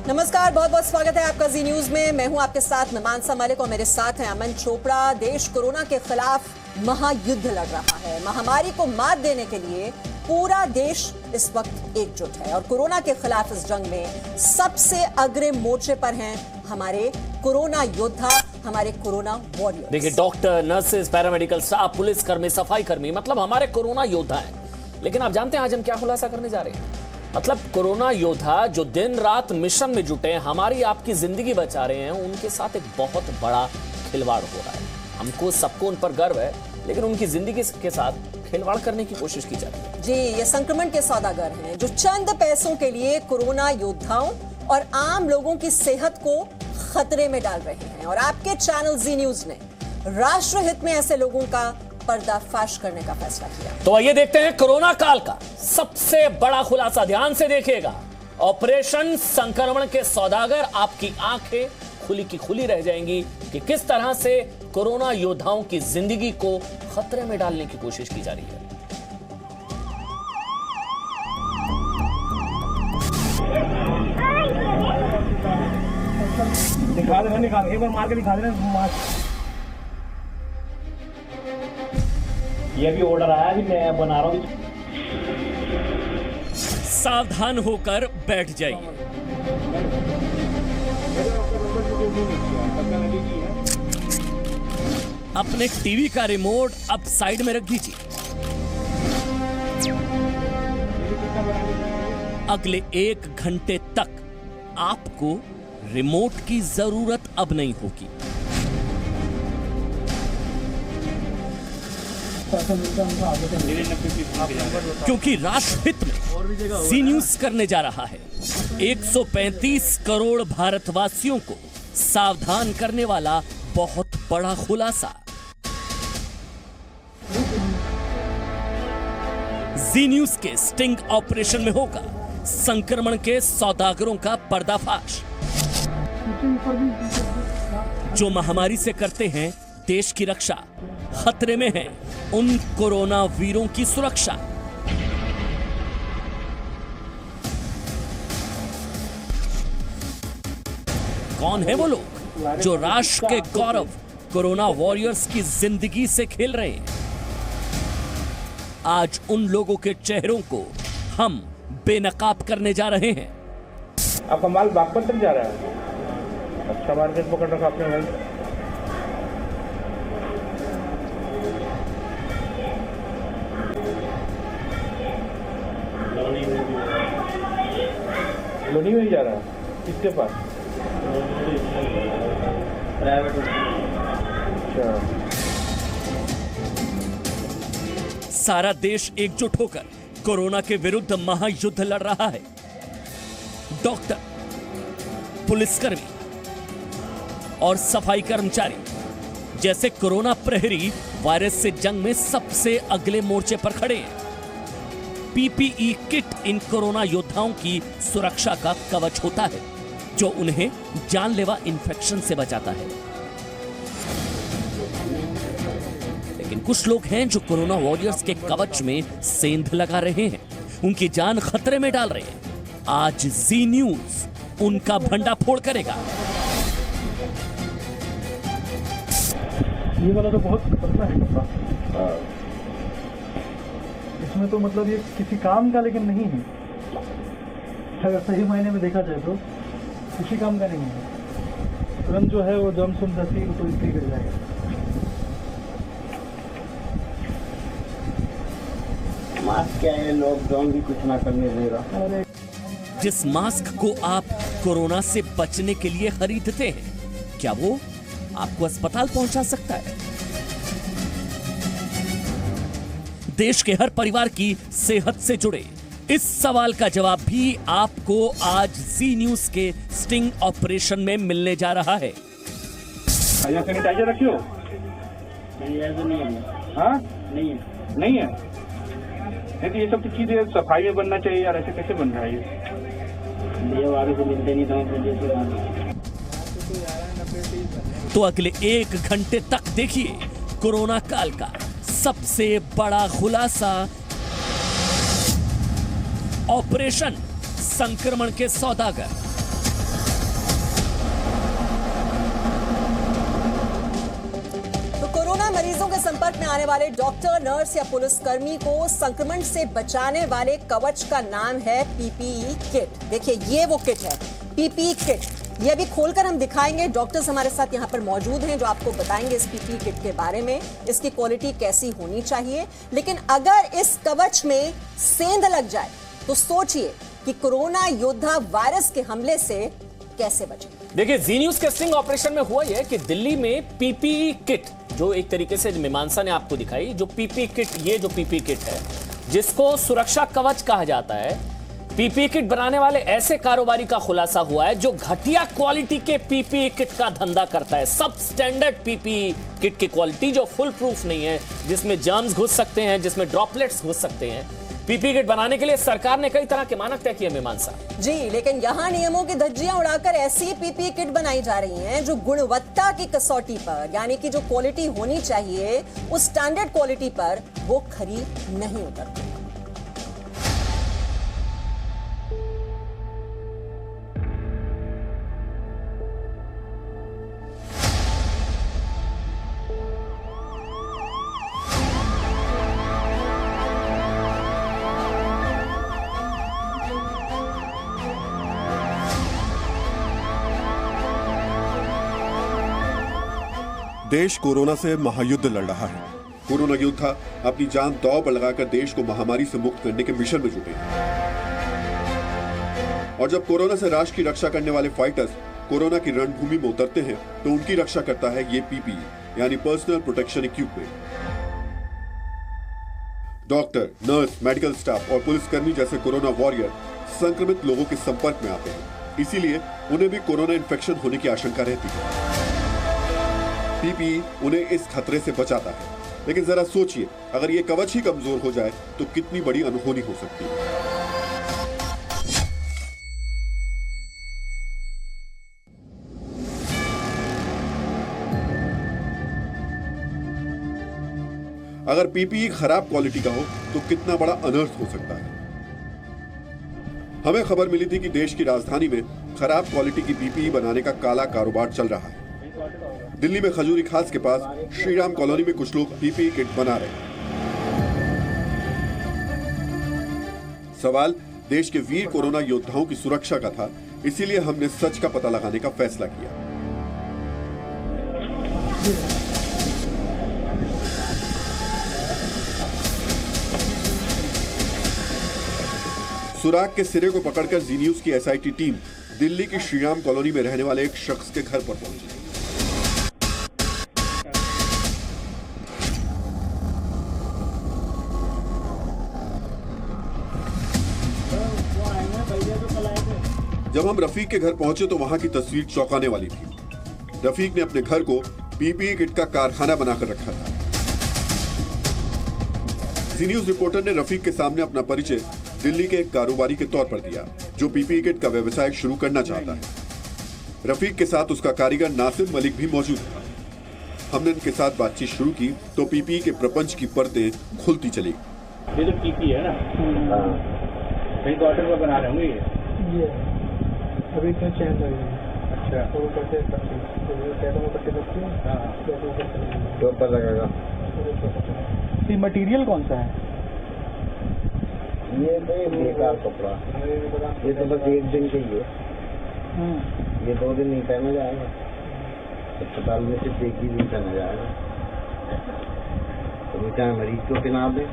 नमस्कार, बहुत बहुत स्वागत है आपका जी न्यूज में। मैं हूं आपके साथ मीमांसा मलिक और मेरे साथ हैं अमन चोपड़ा। देश कोरोना के खिलाफ महायुद्ध लड़ रहा है। महामारी को मात देने के लिए पूरा देश इस वक्त एकजुट है और कोरोना के खिलाफ इस जंग में सबसे अग्रिम मोर्चे पर हैं हमारे कोरोना योद्धा, हमारे कोरोना वॉरियर्स। देखिए, डॉक्टर, नर्सेज, पैरामेडिकल स्टाफ, पुलिसकर्मी, सफाई कर्मी, मतलब हमारे कोरोना योद्धा हैं। लेकिन आप जानते हैं आज हम क्या खुलासा करने जा रहे हैं? मतलब कोरोना योद्धा जो दिन रात मिशन में जुटे हैं, हमारी आपकी जिंदगी बचा रहे हैं, उनके साथ एक बहुत बड़ा खिलवाड़ हो रहा है। हमको सबको उन पर गर्व है, लेकिन उनकी जिंदगी के साथ खिलवाड़ करने की कोशिश की जा रही है। जी, ये संक्रमण के सौदागर हैं जो चंद पैसों के लिए कोरोना योद्धाओं और आम लोगों की सेहत को खतरे में डाल रहे हैं। और आपके चैनल जी न्यूज ने राष्ट्र हित में ऐसे लोगों का पर्दाफाश करने का फैसला किया। तो आइए देखते हैं कोरोना काल का सबसे बड़ा खुलासा। ध्यान से देखिएगा। ऑपरेशन संक्रमण के सौदागर, आपकी आंखें खुली की खुली रह जाएंगी कि किस तरह से कोरोना योद्धाओं की जिंदगी को खतरे में डालने की कोशिश की जा रही है। दिखा देना, निकाल एक बार मार के दिखा देना। ये भी ऑर्डर आया, भी मैं बना रहा हूँ। सावधान होकर बैठ जाइए। अपने टीवी का रिमोट अब साइड में रख दीजिए। अगले 1 घंटे तक आपको रिमोट की जरूरत अब नहीं होगी, क्योंकि राष्ट्र हित में जी न्यूज करने जा रहा है 135 करोड़ भारतवासियों को सावधान करने वाला बहुत बड़ा खुलासा। जी न्यूज के स्टिंग ऑपरेशन में होगा संक्रमण के सौदागरों का पर्दाफाश, जो महामारी से करते हैं देश की रक्षा। खतरे में है उन कोरोना वीरों की सुरक्षा। कौन है वो लोग जो राष्ट्र के गौरव कोरोना वॉरियर्स की जिंदगी से खेल रहे हैं? आज उन लोगों के चेहरों को हम बेनकाब करने जा रहे हैं। आपका माल बागपत तक जा रहा है। अच्छा मार्केट पकड़ रखा आपने भाई। लोनी में ही जा रहा है। किसके पास? प्राइवेट। अच्छा। सारा देश एकजुट होकर कोरोना के विरुद्ध महायुद्ध लड़ रहा है। डॉक्टर, पुलिसकर्मी और सफाई कर्मचारी जैसे कोरोना प्रहरी वायरस से जंग में सबसे अगले मोर्चे पर खड़े हैं। पीपीई किट इन कोरोना योद्धाओं की सुरक्षा का कवच होता है, जो उन्हें जानलेवा इन्फेक्शन से बचाता है। लेकिन कुछ लोग हैं जो कोरोना वॉरियर्स के कवच में सेंध लगा रहे हैं, उनकी जान खतरे में डाल रहे हैं। आज जी न्यूज उनका भंडाफोड़ करेगा। ये वाला तो बहुत पतला है। इसमें तो मतलब ये किसी काम का लेकिन नहीं है। अगर सही मायने में देखा जाए तो किसी काम का नहीं है। तुरंत जो है वो जम सुन दसी तो इसलिए गिर जाएगा। मास्क क्या है, लॉकडाउन भी कुछ ना करने देगा। जिस मास्क को आप कोरोना से बचने के लिए खरीदते हैं, क्या वो आपको अस्पताल पहुंचा सकता है? देश के हर परिवार की सेहत से जुड़े इस सवाल का जवाब भी आपको आज जी न्यूज के स्टिंग ऑपरेशन में मिलने जा रहा है। सैनिटाइजर रखियो। नहीं है। हाँ? नहीं है। नहीं है। नहीं तो ये सब चीजें सफाई में बनना चाहिए यार। ऐसे कैसे बन रहा है ये? आगे से मिलते नहीं तो अगले 1 घंटे तक देखिए कोरोना काल का सबसे बड़ा खुलासा। ऑपरेशन संक्रमण के सौदागर। मरीजों के संपर्क में आने वाले डॉक्टर, नर्स या पुलिसकर्मी को संक्रमण से बचाने वाले कवच का नाम है पीपीई किट। देखिए ये वो किट है, पीपीई किट। ये अभी खोलकर हम दिखाएंगे। डॉक्टर्स हमारे साथ यहाँ पर मौजूद हैं जो आपको बताएंगे इस पीपीई किट के बारे में, इसकी क्वालिटी कैसी होनी चाहिए। लेकिन अगर इस कवच में सेंध लग जाए तो सोचिए कि कोरोना योद्धा वायरस के हमले से कैसे बचे। देखिए, जी न्यूज के स्टिंग ऑपरेशन में हुआ यह कि दिल्ली में पीपीई किट, जो एक तरीके से मीमांसा ने आपको दिखाई, जो पीपीई किट, ये जो पीपीई किट है जिसको सुरक्षा कवच कहा जाता है, पीपीई किट बनाने वाले ऐसे कारोबारी का खुलासा हुआ है जो घटिया क्वालिटी के पीपीई किट का धंधा करता है। सब स्टैंडर्ड पीपीई किट की क्वालिटी जो फुल प्रूफ नहीं है, जिसमें जर्म्स घुस सकते हैं, जिसमें ड्रॉपलेट्स घुस सकते हैं। पीपीई किट बनाने के लिए सरकार ने कई तरह के मानक तय किए मीमांसा जी, लेकिन यहाँ नियमों की धज्जियां उड़ाकर ऐसी पीपीई किट बनाई जा रही हैं जो गुणवत्ता की कसौटी पर, यानी कि जो क्वालिटी होनी चाहिए उस स्टैंडर्ड क्वालिटी पर वो खरी नहीं उतरती। देश कोरोना से महायुद्ध लड़ रहा है। कोरोना योद्धा अपनी जान दांव पर लगाकर देश को महामारी से मुक्त करने के मिशन में जुटे हैं। और जब कोरोना से राष्ट्र की रक्षा करने वाले फाइटर्स कोरोना की रणभूमि में उतरते हैं तो उनकी रक्षा करता है ये पीपीई यानी personal protection equipment. Doctor, nurse, medical staff और पुलिसकर्मी जैसे कोरोना वॉरियर संक्रमित लोगों के संपर्क में आते हैं, इसीलिए उन्हें भी कोरोना इन्फेक्शन होने की आशंका रहती है। पीपीई उन्हें इस खतरे से बचाता है। लेकिन जरा सोचिए, अगर ये कवच ही कमजोर हो जाए तो कितनी बड़ी अनहोनी हो सकती है। अगर पीपीई खराब क्वालिटी का हो तो कितना बड़ा अनर्थ हो सकता है। हमें खबर मिली थी कि देश की राजधानी में खराब क्वालिटी की पीपीई बनाने का काला कारोबार चल रहा है। दिल्ली में खजूरी खास के पास श्रीराम कॉलोनी में कुछ लोग पीपीई किट बना रहे हैं। सवाल देश के वीर कोरोना योद्धाओं की सुरक्षा का था, इसीलिए हमने सच का पता लगाने का फैसला किया। सुराग के सिरे को पकड़कर जी न्यूज की एसआईटी टीम दिल्ली की श्रीराम कॉलोनी में रहने वाले एक शख्स के घर पर पहुंची। जब हम रफीक के घर पहुंचे तो वहां की तस्वीर चौंकाने वाली थी। रफीक ने अपने घर को पीपीई किट का कारखाना बनाकर रखा था। जी न्यूज रिपोर्टर ने रफीक के सामने अपना परिचय दिल्ली के एक कारोबारी के तौर पर दिया जो पीपीई किट का व्यवसाय शुरू करना चाहता है। रफीक के साथ उसका कारीगर नासिर मलिक भी मौजूद था। हमने उनके साथ बातचीत शुरू की तो पीपीई के प्रपंच की परतें खुलती चली। ये जो पीपी है ना, कहीं क्वार्टर में बना रहे होंगे ये अभी तो चेंज हो गई। अच्छा, तो वो कैसे करते तो ऊपर लगेगा। ये मटेरियल कौन सा है? ये बेकार कपड़ा, ये तो बस एक दिन के लिए, ये 2 दिन नहीं पहना जाएगा। अस्पताल में सिर्फ एक ही दिन पहना जाएगा। तो चाहे मरीज को पहना दे,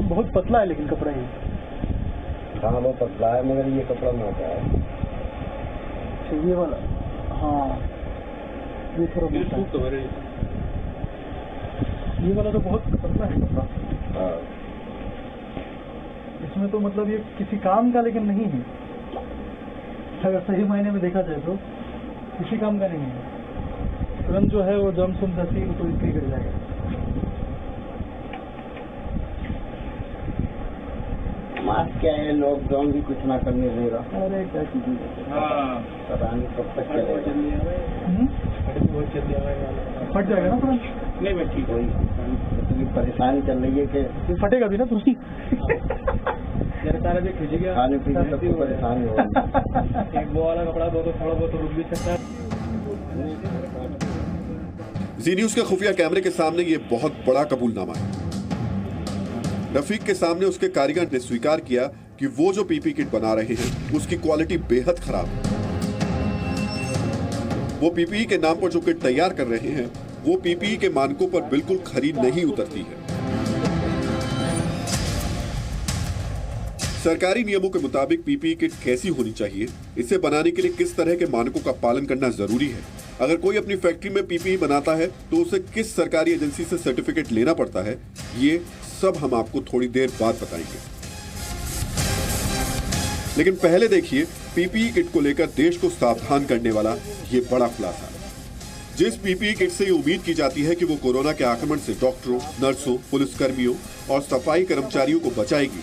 बहुत पतला है लेकिन कपड़ा ये। हाँ, बहुत पतला है मगर ये कपड़ा मोटा है। ये वाला, हाँ ये थोड़ा मोटा है। ये वाला तो बहुत पतला है कपड़ा। हाँ, इसमें तो मतलब ये किसी काम का लेकिन नहीं है। अगर सही मायने में देखा जाए तो किसी काम का नहीं है। तुरंत जो है वो जम सुम धसी तो इसलिए गिर जाएगा। मास्क क्या है, लॉकडाउन भी कुछ ना करने देगा। अरे क्या कीजिए, पता नहीं कब तक चलेगा। फट जाएगा ना तुरंत। नहीं मैं ठीक, कोई परेशानी चल रही है कि फटेगा भी ना तुरंत। सारा भी खिंच गया, खाने पीने सब तो परेशानी होगी। एक वो वाला कपड़ा दो तो थोड़ा बहुत रुक भी सकता है। जी न्यूज के खुफिया कैमरे के सामने ये बहुत बड़ा कबूलनामा है। रफीक के सामने उसके कारीगर ने स्वीकार किया कि वो जो पीपी किट बना रहे हैं उसकी क्वालिटी बेहद खराब है। वो पीपीई के नाम पर जो किट तैयार कर रहे हैं वो पीपीई के मानकों पर बिल्कुल खरी नहीं उतरती है। सरकारी नियमों के मुताबिक पीपीई किट कैसी होनी चाहिए, इसे बनाने के लिए किस तरह के मानकों का पालन करना जरूरी है, अगर कोई अपनी फैक्ट्री में पीपीई बनाता है तो उसे किस सरकारी एजेंसी से सर्टिफिकेट लेना पड़ता है, ये सब हम आपको थोड़ी देर बाद बताएंगे। लेकिन पहले देखिए पीपीई किट को लेकर देश को सावधान करने वाला ये बड़ा खुलासा। जिस पीपीई किट से ये उम्मीद की जाती है कि वो कोरोना के आक्रमण से डॉक्टरों, नर्सों, पुलिसकर्मियों और सफाई कर्मचारियों को बचाएगी,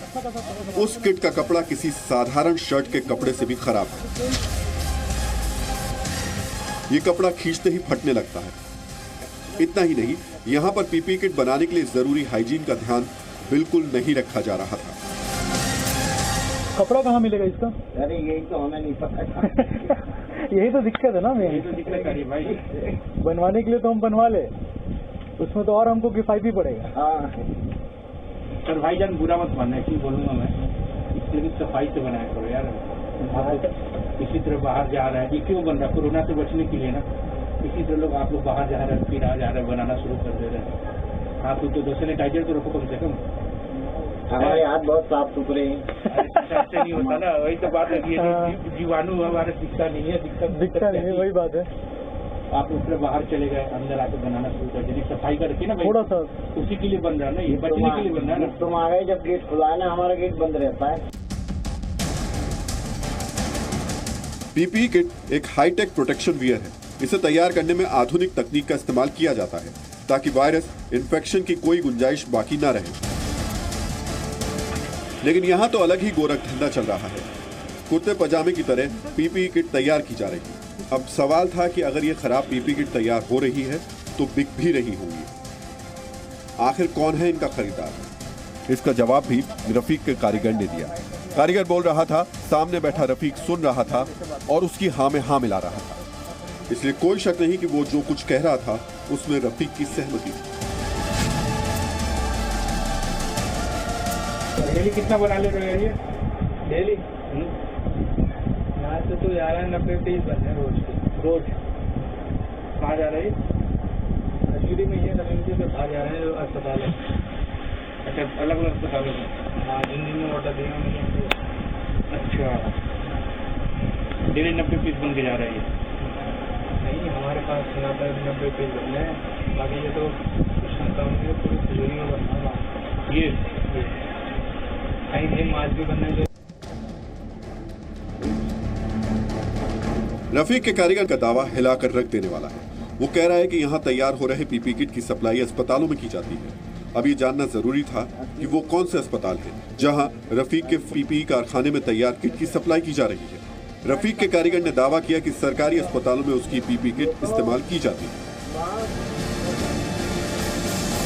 उस किट का कपड़ा किसी साधारण शर्ट के कपड़े से भी खराब है। ये कपड़ा खींचते ही फटने लगता है। इतना ही नहीं, यहाँ पर पीपीई किट बनाने के लिए जरूरी हाइजीन का ध्यान बिल्कुल नहीं रखा जा रहा था। कपड़ा कहाँ मिलेगा इसका? अरे यही तो हमें नहीं पता। यही तो दिक्कत है ना। मैं तो दिक्कत करी भाई, बनवाने के लिए तो हम बनवा ले, उसमें तो और हमको किफायती पड़ेगा। हाँ सर भाईजान बुरा मत मानना, ऐसे ही बोलूंगा मैं, इसलिए सफाई से बनाया करो यार। इसी तरह बाहर जा रहा है, ये क्यों बन रहा है? कोरोना से बचने के लिए ना। इसी तरह लोग आप लोग बाहर जा रहे हैं, फिर आ जा रहे हैं, बनाना शुरू कर दे रहे हैं। आप तो सैनिटाइजर तो रखो कम से कम। हमारे हाथ बहुत साफ सुथरे हैं। ऐसे नहीं होता ना, वही तो बात है। जीवाणु हमारे दिखता नहीं है, दिखता नहीं है, वही बात है। आप उससे बाहर चले गए, अंदर आके बनाना शुरू कर देने, सफाई का रखिए ना भाई। थोड़ा सा उसी के लिए बन रहा है ना, ये बचने के लिए बन रहा है ना। तुम आ गए जब गेट खुला है ना, हमारा गेट बंद रहता है। पीपीई किट एक हाईटेक प्रोटेक्शन वियर है। इसे तैयार करने में आधुनिक तकनीक का इस्तेमाल किया जाता है ताकि वायरस इन्फेक्शन की कोई गुंजाइश बाकी न रहे। लेकिन यहाँ तो अलग ही गोरख धंधा चल रहा है। कुर्ते पजामे की तरह पीपीई किट तैयार की जा रही है। अब सवाल था कि अगर ये खराब पीपीई किट तैयार हो रही है तो बिक भी रही होंगी। आखिर कौन है इनका खरीदार? इसका जवाब भी रफीक के कारीगर ने दिया। कारीगर बोल रहा था, सामने बैठा रफीक सुन रहा था और उसकी हाँ में हाँ मिला रहा था। इसलिए कोई शक नहीं कि वो जो कुछ कह रहा था उसमें रफीक की सहमति थी। डेली कितना बना ले रहे हैं? डेली यहाँ से तो जा रहा है 90-30 बनने रोज। कहाँ जा रहे हैं? अजूरी में ये कम्युनिटी से बाहर जा रहे हैं अस्पताल है। अच्छा, अलग अलग अस्पतालों में। हाँ, जिन दिन में ऑर्डर दिया मैंने। अच्छा, डेली 90 पीस बन के जा रहे हैं? नहीं, हमारे पास यहाँ पर 90 पीस बनने हैं, बाकी ये तो क्षमता होंगी पूरी तिजोरी में बनना। ये कहीं भी माल भी बनने जो। रफीक के कारीगर का दावा हिलाकर रख देने वाला है। वो कह रहा है कि यहाँ तैयार हो रहे पीपीई किट की सप्लाई अस्पतालों में की जाती है। अब ये जानना जरूरी था कि वो कौन से अस्पताल हैं जहाँ रफीक के पीपीई कारखाने में तैयार किट की सप्लाई की जा रही है। रफीक के कारीगर ने दावा किया कि सरकारी अस्पतालों में उसकी पीपीई किट इस्तेमाल की जाती है।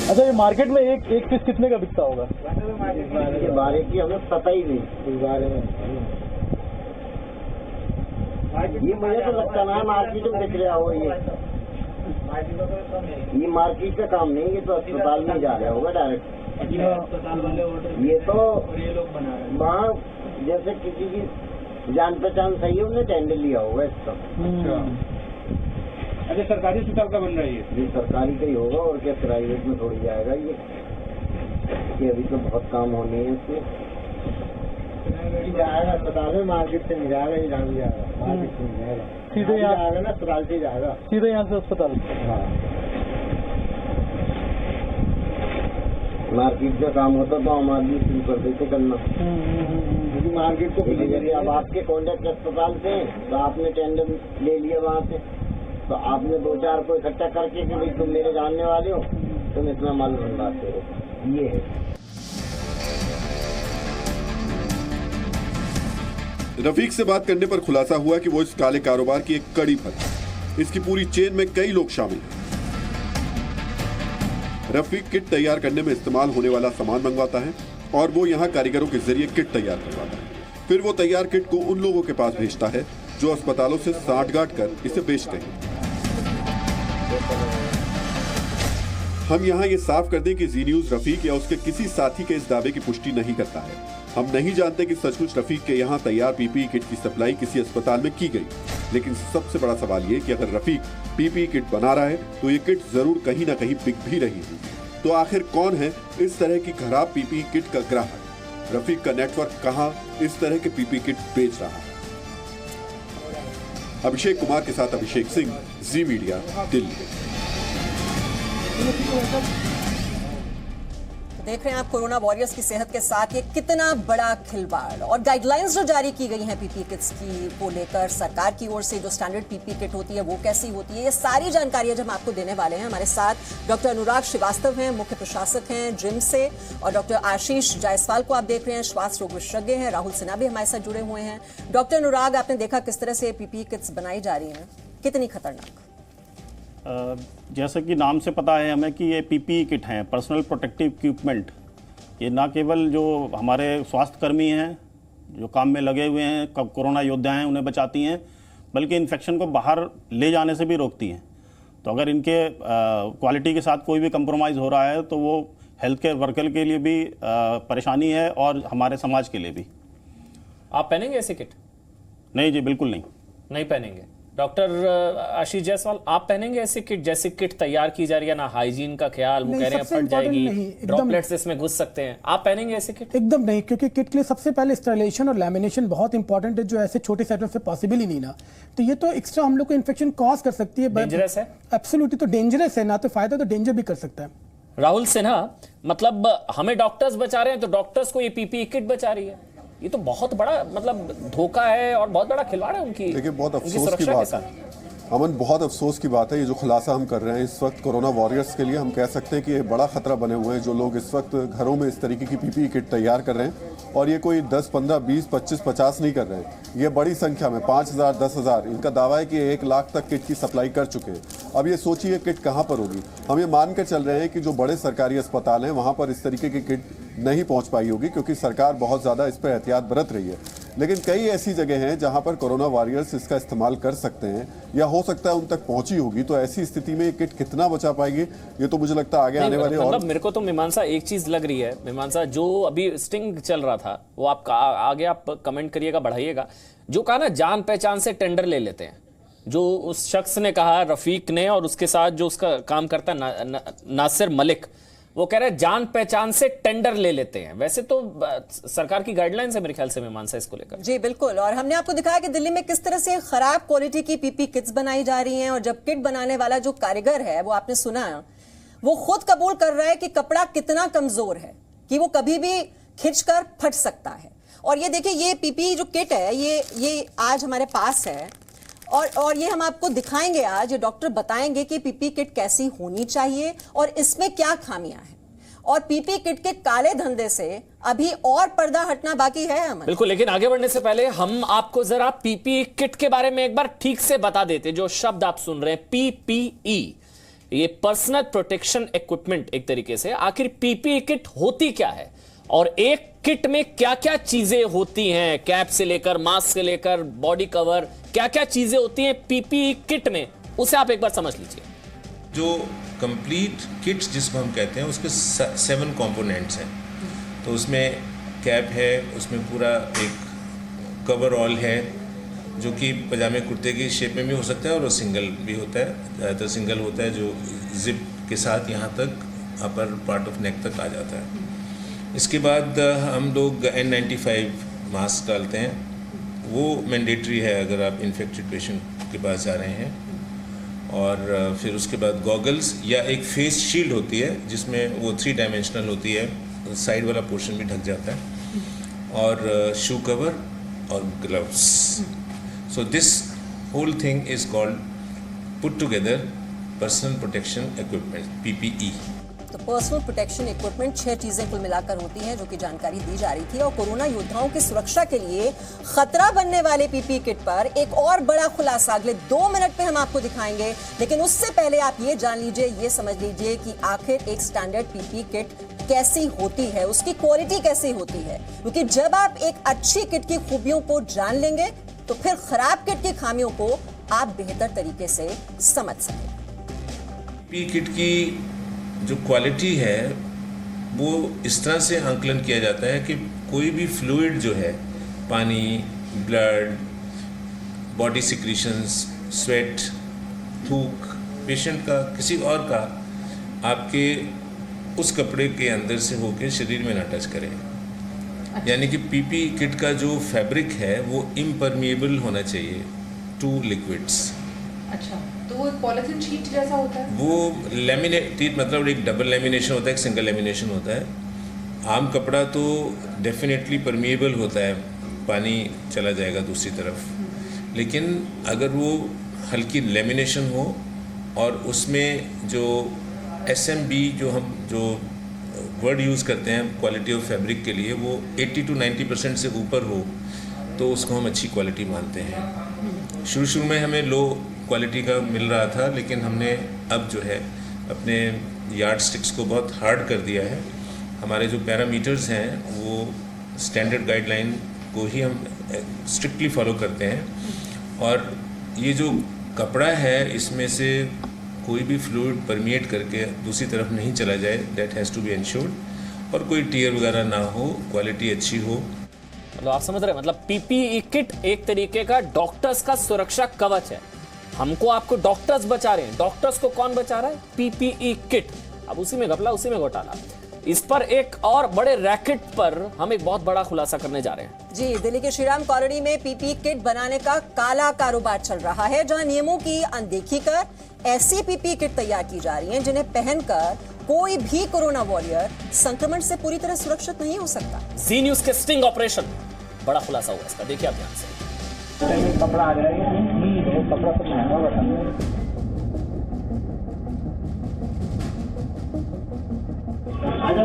अच्छा, ये मार्केट में एक पीस कितने का बिकता होगा? इसके बारे की हमें पता ही नहीं, इस बारे में ये मुझे तो लगता ना मार्केट में बिक रहा हो। ये मार्केट का काम नहीं, ये तो अस्पताल में जा रहा होगा डायरेक्ट। ये तो वहाँ जैसे किसी की जान पहचान सही है, उन्हें टेंडर लिया होगा इसका। अच्छा, सरकारी अस्पताल का बन रहा है ये सरकारी का ही होगा और क्या, प्राइवेट में थोड़ी जाएगा ये अभी तो बहुत काम होने हैं इसमें। जाएगा अस्पताल में, मार्केट से नहीं जाएगा, ये जान जाएगा मार्केट से नहीं जाएगा, सीधे यहाँ आएगा ना, अस्पताल से जाएगा सीधे यहाँ से अस्पताल। हाँ, मार्केट का काम होता तो हम आदमी शुरू कर देते करना। क्योंकि मार्केट को जैसे अब आपके कॉन्ट्रैक्ट अस्पताल से तो आपने टेंडर ले लिया वहाँ से, तो आपने 2-4 को इकट्ठा करके कि भाई तुम मेरे जानने वाले हो, तुम इतना माल बनवाते हो। ये है रफीक से बात करने पर खुलासा हुआ कि वो इस काले कारोबार की एक कड़ी फल है। इसकी पूरी चेन में कई लोग शामिल हैं। रफीक किट तैयार करने में इस्तेमाल होने वाला सामान मंगवाता है और वो यहाँ कारीगरों के जरिए किट तैयार करवाता है। फिर वो तैयार किट को उन लोगों के पास भेजता है जो अस्पतालों से सांठगांठ कर इसे बेचते हैं। हम यहाँ ये साफ कर दें कि जी न्यूज रफीक या उसके किसी साथी के इस दावे की पुष्टि नहीं करता है। हम नहीं जानते कि सचमुच रफीक के यहाँ तैयार पीपीई किट की सप्लाई किसी अस्पताल में की गई, लेकिन सबसे बड़ा सवाल ये कि अगर रफीक पीपीई किट बना रहा है तो ये किट जरूर कहीं ना कहीं बिक भी रही है। तो आखिर कौन है इस तरह की खराब पीपीई किट का ग्राहक? रफीक का नेटवर्क कहां इस तरह के पीपीई किट बेच रहा है? अभिषेक कुमार के साथ अभिषेक सिंह, जी मीडिया, दिल्ली। देख रहे हैं आप कोरोना वॉरियर्स की सेहत के साथ ये कितना बड़ा खिलवाड़। और गाइडलाइंस जो जारी की गई हैं पीपीई किट्स की को लेकर सरकार की ओर से, जो स्टैंडर्ड पीपीई किट होती है वो कैसी होती है, ये सारी जानकारियां हम आपको देने वाले हैं। हमारे साथ डॉक्टर अनुराग श्रीवास्तव हैं, मुख्य प्रशासक हैं जिम से, और डॉक्टर आशीष जायसवाल को आप देख रहे हैं, श्वास रोग विशेषज्ञ हैं। राहुल सिन्हा भी हमारे साथ जुड़े हुए हैं। डॉक्टर अनुराग, आपने देखा किस तरह से पीपीई किट्स बनाई जा रही हैं, कितनी खतरनाक? जैसा कि नाम से पता है हमें कि ये पीपीई किट हैं, पर्सनल प्रोटेक्टिव इक्विपमेंट। ये ना केवल जो हमारे स्वास्थ्यकर्मी हैं जो काम में लगे हुए हैं, कोरोना योद्धा हैं, उन्हें बचाती हैं, बल्कि इन्फेक्शन को बाहर ले जाने से भी रोकती हैं। तो अगर इनके क्वालिटी के साथ कोई भी कंप्रोमाइज़ हो रहा है तो वो हेल्थ केयर वर्कर के लिए भी परेशानी है और हमारे समाज के लिए भी। आप पहनेंगे ऐसी किट? नहीं जी, बिल्कुल नहीं पहनेंगे। डॉक्टर आशीष जायसवाल, आप पहनेंगे ऐसी किट? जैसी किट तैयार की जा रही है ना, हाइजीन का ख्याल, वो कह रहे हैं फट जाएगी, ड्रॉपलेट्स इसमें घुस सकते हैं, आप पहनेंगे ऐसी किट? एकदम नहीं, क्योंकि किट के लिए सबसे पहले स्टरलाइजेशन और लैमिनेशन बहुत इंपॉर्टेंट है, जो ऐसे छोटे सेटअप से पॉसिबल ही नहीं ना। तो ये तो एक्स्ट्रा हम लोग को इन्फेक्शन कॉज कर सकती है। डेंजरस है, एब्सोल्युटली। तो डेंजरस है, ना तो फायदा तो डेंजर भी कर सकता है। राहुल सिन्हा, मतलब हमें डॉक्टर्स बचा रहे हैं तो डॉक्टर्स को ये पीपीई किट बचा रही है, ये तो बहुत बड़ा मतलब धोखा है और बहुत बड़ा खिलवाड़ है उनकी। देखिए, बहुत अफसोस की बात है अमन, बहुत अफसोस की बात है ये जो खुलासा हम कर रहे हैं इस वक्त कोरोना वॉरियर्स के लिए। हम कह सकते हैं कि ये बड़ा खतरा बने हुए हैं जो लोग इस वक्त घरों में इस तरीके की पीपीई किट तैयार कर रहे हैं, और ये कोई 10, 15, 20, 25, 50 नहीं कर रहे हैं, ये बड़ी संख्या में 5000, 10,000, इनका दावा है कि 1 लाख तक किट की सप्लाई कर चुके हैं। अब ये सोचिए किट कहाँ पर होगी। हम ये मान कर चल रहे हैं कि जो बड़े सरकारी अस्पताल हैं वहाँ पर इस तरीके की किट नहीं पहुँच पाई होगी, क्योंकि सरकार बहुत ज़्यादा इस पर एहतियात बरत रही है। लेकिन कई ऐसी जगह हैं जहां पर कोरोना वॉरियर्स इसका इस्तेमाल कर सकते हैं या हो सकता है उन तक पहुंची होगी। तो ऐसी स्थिति में ये किट कितना बचा पाएगी, ये तो मुझे लगता है आगे आने वाले। मतलब मेरे को तो मीमांसा एक चीज लग रही है, मीमांसा, जो अभी स्टिंग चल रहा था वो आप आगे आप कमेंट करिएगा, बढ़ाइएगा, जो कहा ना जान पहचान से टेंडर ले लेते हैं, जो उस शख्स ने कहा, रफीक ने, और उसके साथ जो उसका काम करता है नासिर मलिक, वो कह रहे हैं जान पहचान से टेंडर ले लेते हैं। वैसे तो सरकार की गाइडलाइंस है मेरे ख्याल से मीमांसा इसको लेकर। जी बिल्कुल, और हमने आपको दिखाया कि दिल्ली में किस तरह से खराब क्वालिटी की पीपी किट्स बनाई जा रही हैं, और जब किट बनाने वाला जो कारीगर है, वो आपने सुना, वो खुद कबूल कर रहा है कि कपड़ा कितना कमजोर है, कि वो कभी भी खिंचकर फट सकता है। और ये देखिए, ये पीपी जो किट है, ये आज हमारे पास है, और ये हम आपको दिखाएंगे आज। ये डॉक्टर बताएंगे कि पीपी किट कैसी होनी चाहिए और इसमें क्या खामियां हैं, और पीपी किट के काले धंधे से अभी और पर्दा हटना बाकी है। हम बिल्कुल, लेकिन आगे बढ़ने से पहले हम आपको जरा पीपी किट के बारे में एक बार ठीक से बता देते। जो शब्द आप सुन रहे हैं पीपीई, ये पर्सनल प्रोटेक्शन इक्विपमेंट एक तरीके से। आखिर पीपीई किट होती क्या है और एक किट में क्या क्या चीजें होती हैं, कैप से लेकर मास्क से लेकर बॉडी कवर, क्या क्या चीजें होती हैं पीपीई किट में, उसे आप एक बार समझ लीजिए। जो कंप्लीट किट्स जिसको हम कहते हैं उसके 7 कंपोनेंट्स हैं। तो उसमें कैप है, उसमें पूरा एक कवर ऑल है जो कि पजामे कुर्ते की शेप में भी हो सकता है और सिंगल भी होता है, ज़्यादातर सिंगल होता है, जो जिप के साथ यहाँ तक अपर पार्ट ऑफ नेक तक आ जाता है। इसके बाद हम लोग N95 मास्क डालते हैं, वो मैंडेटरी है अगर आप इन्फेक्टेड पेशेंट के पास जा रहे हैं। और फिर उसके बाद गॉगल्स या एक फेस शील्ड होती है जिसमें वो 3 डायमेंशनल होती है, साइड वाला पोर्शन भी ढक जाता है, और शू कवर और gloves. So this whole thing is called put together personal protection equipment, PPE। तो पर्सनल प्रोटेक्शन इक्विपमेंट 6 चीजें कुल मिलाकर होती हैं, जो कि जानकारी दी जा रही थी। और कोरोना योद्धाओं की सुरक्षा के लिए खतरा बनने वाले पीपीई किट पर एक और बड़ा खुलासा अगले 2 मिनट में हम आपको दिखाएंगे। लेकिन उससे पहले आप ये जान लीजिए, ये समझ लीजिए कि आखिर एक स्टैंडर्ड पीपीई किट कैसी होती है, उसकी क्वालिटी कैसी होती है। क्योंकि जब आप एक अच्छी किट की खूबियों को जान लेंगे तो फिर खराब किट की खामियों को आप बेहतर तरीके से समझ सकें। पीपीई किट की जो क्वालिटी है वो इस तरह से आंकलन किया जाता है कि कोई भी फ्लूइड जो है, पानी, ब्लड, बॉडी सिक्रीशंस, स्वेट, थूक, पेशेंट का किसी और का आपके उस कपड़े के अंदर से होकर शरीर में ना टच करे। यानी कि पीपीई किट का जो फैब्रिक है वो इम्परमिएबल होना चाहिए टू लिक्विड्स। अच्छा, तो वो पॉलिथीन शीट जैसा होता है? वो लेमिनेटेड, मतलब एक डबल लेमिनेशन होता है, एक सिंगल लेमिनेशन होता है। आम कपड़ा तो डेफिनेटली परमिएबल होता है, पानी चला जाएगा दूसरी तरफ। लेकिन अगर वो हल्की लेमिनेशन हो और उसमें जो SMB जो वर्ड यूज़ करते हैं क्वालिटी ऑफ फैब्रिक के लिए, वो 80 to 90% से ऊपर हो तो उसको हम अच्छी क्वालिटी मानते हैं। शुरू में हमें लो क्वालिटी का मिल रहा था, लेकिन हमने अब जो है अपने यार्ड स्टिक्स को बहुत हार्ड कर दिया है। हमारे जो पैरामीटर्स हैं वो स्टैंडर्ड गाइडलाइन को ही हम स्ट्रिक्टली फॉलो करते हैं। और ये जो कपड़ा है इसमें से कोई भी फ्लूइड परमिएट करके दूसरी तरफ नहीं चला जाए, that has to be ensured. और कोई टीयर वगैरह ना हो, क्वालिटी अच्छी हो। मतलब आप समझ रहे हैं, मतलब पीपीई किट एक तरीके का डॉक्टर्स का सुरक्षा कवच है। हमको आपको डॉक्टर्स बचा रहे हैं, डॉक्टर्स को कौन बचा रहा है? PPE kit. अब उसी में घपला, उसी में घोटाला। इस पर एक और बड़े रैकेट पर हम एक बहुत बड़ा खुलासा करने जा रहे हैं। जी, दिल्ली के श्रीराम कॉलोनी में पीपीई किट बनाने का काला कारोबार चल रहा है, जहां नियमों की अनदेखी कर ऐसी पीपीई किट तैयार की जा रही हैं जिन्हें पहनकर कोई भी कोरोना वॉरियर संक्रमण से पूरी तरह सुरक्षित नहीं हो सकता। जी न्यूज के स्टिंग ऑपरेशन, बड़ा खुलासा हुआ इसका, देखिए आप ध्यान से। कपड़ा आ जाएगा, कपड़ा तो महंगा बता। आजा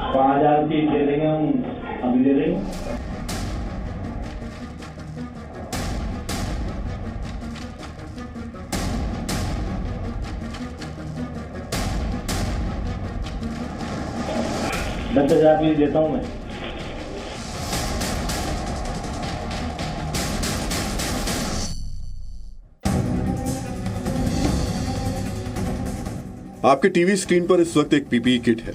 5000 की दे देंगे हम, अभी दे देंगे। दस 10,000 पीस देता हूँ मैं। आपके टीवी स्क्रीन पर इस वक्त एक पीपीई किट है।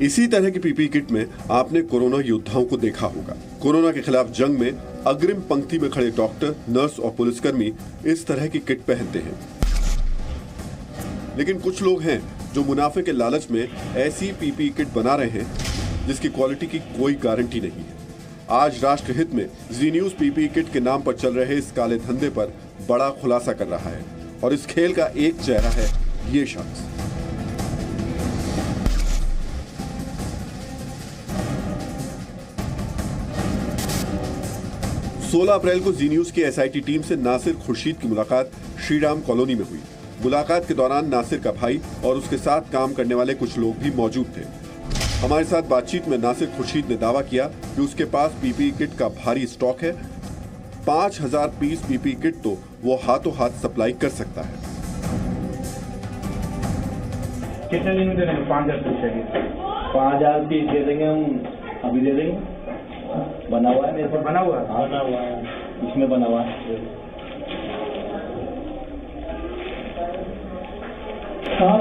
इसी तरह की पीपीई किट में आपने कोरोना योद्धाओं को देखा होगा। कोरोना के खिलाफ जंग में अग्रिम पंक्ति में खड़े डॉक्टर, नर्स और पुलिसकर्मी इस तरह की किट पहनते हैं। लेकिन कुछ लोग हैं जो मुनाफे के लालच में ऐसी पीपीई किट बना रहे हैं जिसकी क्वालिटी की कोई गारंटी नहीं है। आज राष्ट्रहित में जी न्यूज पीपीई किट के नाम पर चल रहे इस काले धंधे पर बड़ा खुलासा कर रहा है। और इस खेल का एक चेहरा है ये शख्स। सोलह अप्रैल को जी न्यूज की एसआईटी टीम से नासिर खुर्शीद की मुलाकात श्रीराम कॉलोनी में हुई। मुलाकात के दौरान नासिर का भाई और उसके साथ काम करने वाले कुछ लोग भी मौजूद थे। हमारे साथ बातचीत में नासिर खुर्शीद ने दावा किया कि उसके पास पीपीई किट का भारी स्टॉक है। 5000 पीस पीपीई किट तो वो हाथों हाथ सप्लाई कर सकता है। कितने दिन में दे देंगे? 5000 पीस चाहिए। 5000 पीस दे देंगे हम, अभी दे देंगे। बना हुआ है मेरे पास। बना हुआ है? हाँ, बना हुआ है, इसमें बना हुआ है। हाँ,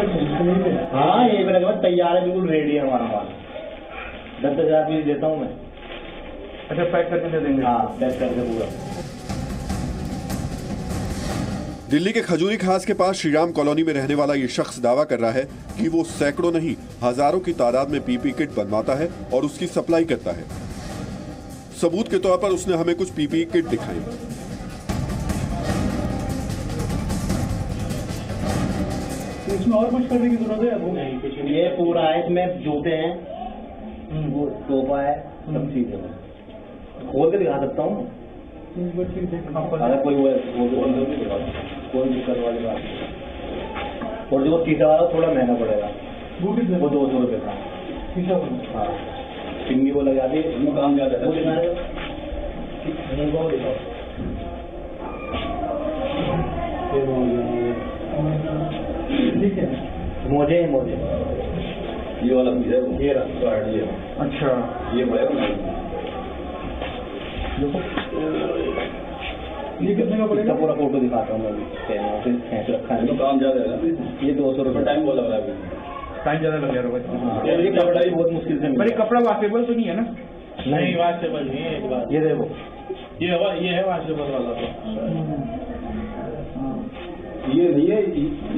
ये मेरे पास तैयार है, बिल्कुल रेडी है हमारा माल। 10,000 पीस देता हूँ मैं। अच्छा, पैक करके दे देंगे? हाँ, पैक करके पूरा। दिल्ली के खजूरी खास के पास श्रीराम कॉलोनी में रहने वाला ये शख्स दावा कर रहा है कि वो सैकड़ों नहीं हजारों की तादाद में पीपीई किट बनवाता है और उसकी सप्लाई करता है। सबूत के तौर पर उसने हमें कुछ पीपीई किट दिखाई। इसमें और कुछ करने की जरूरत है? वो नहीं, कुछ ये पूरा है, इसमें जूते हैं, वो टोपा है, सब चीजें हैं। खोल के दिखा सकता हूँ अगर कोई दिक्कत वाली बात। और जो टीका वाला थोड़ा महंगा पड़ेगा, वो कितने? वो 200 रुपये का। शीशा हाँ, चिंगी वो लगा दी, उसमें काम ज़्यादा है। ठीक है, मोजे ये वाला भी है, ये रहा ये। अच्छा, ये पड़ेगा ना, ये कितने का पड़ेगा? पूरा फोटो दिखाता हूँ मैं अभी, खींच रखा है। तो काम ज़्यादा है, ये 200 रुपये। टाइम बहुत लग रहा है, टाइम ज़्यादा लग जाएगा। ये कपड़ा भी बहुत मुश्किल से पर ये कपड़ा वॉशेबल तो नहीं है ना? नहीं, वॉशेबल नहीं है। एक बात ये देखो, ये है वॉशेबल वाला। ये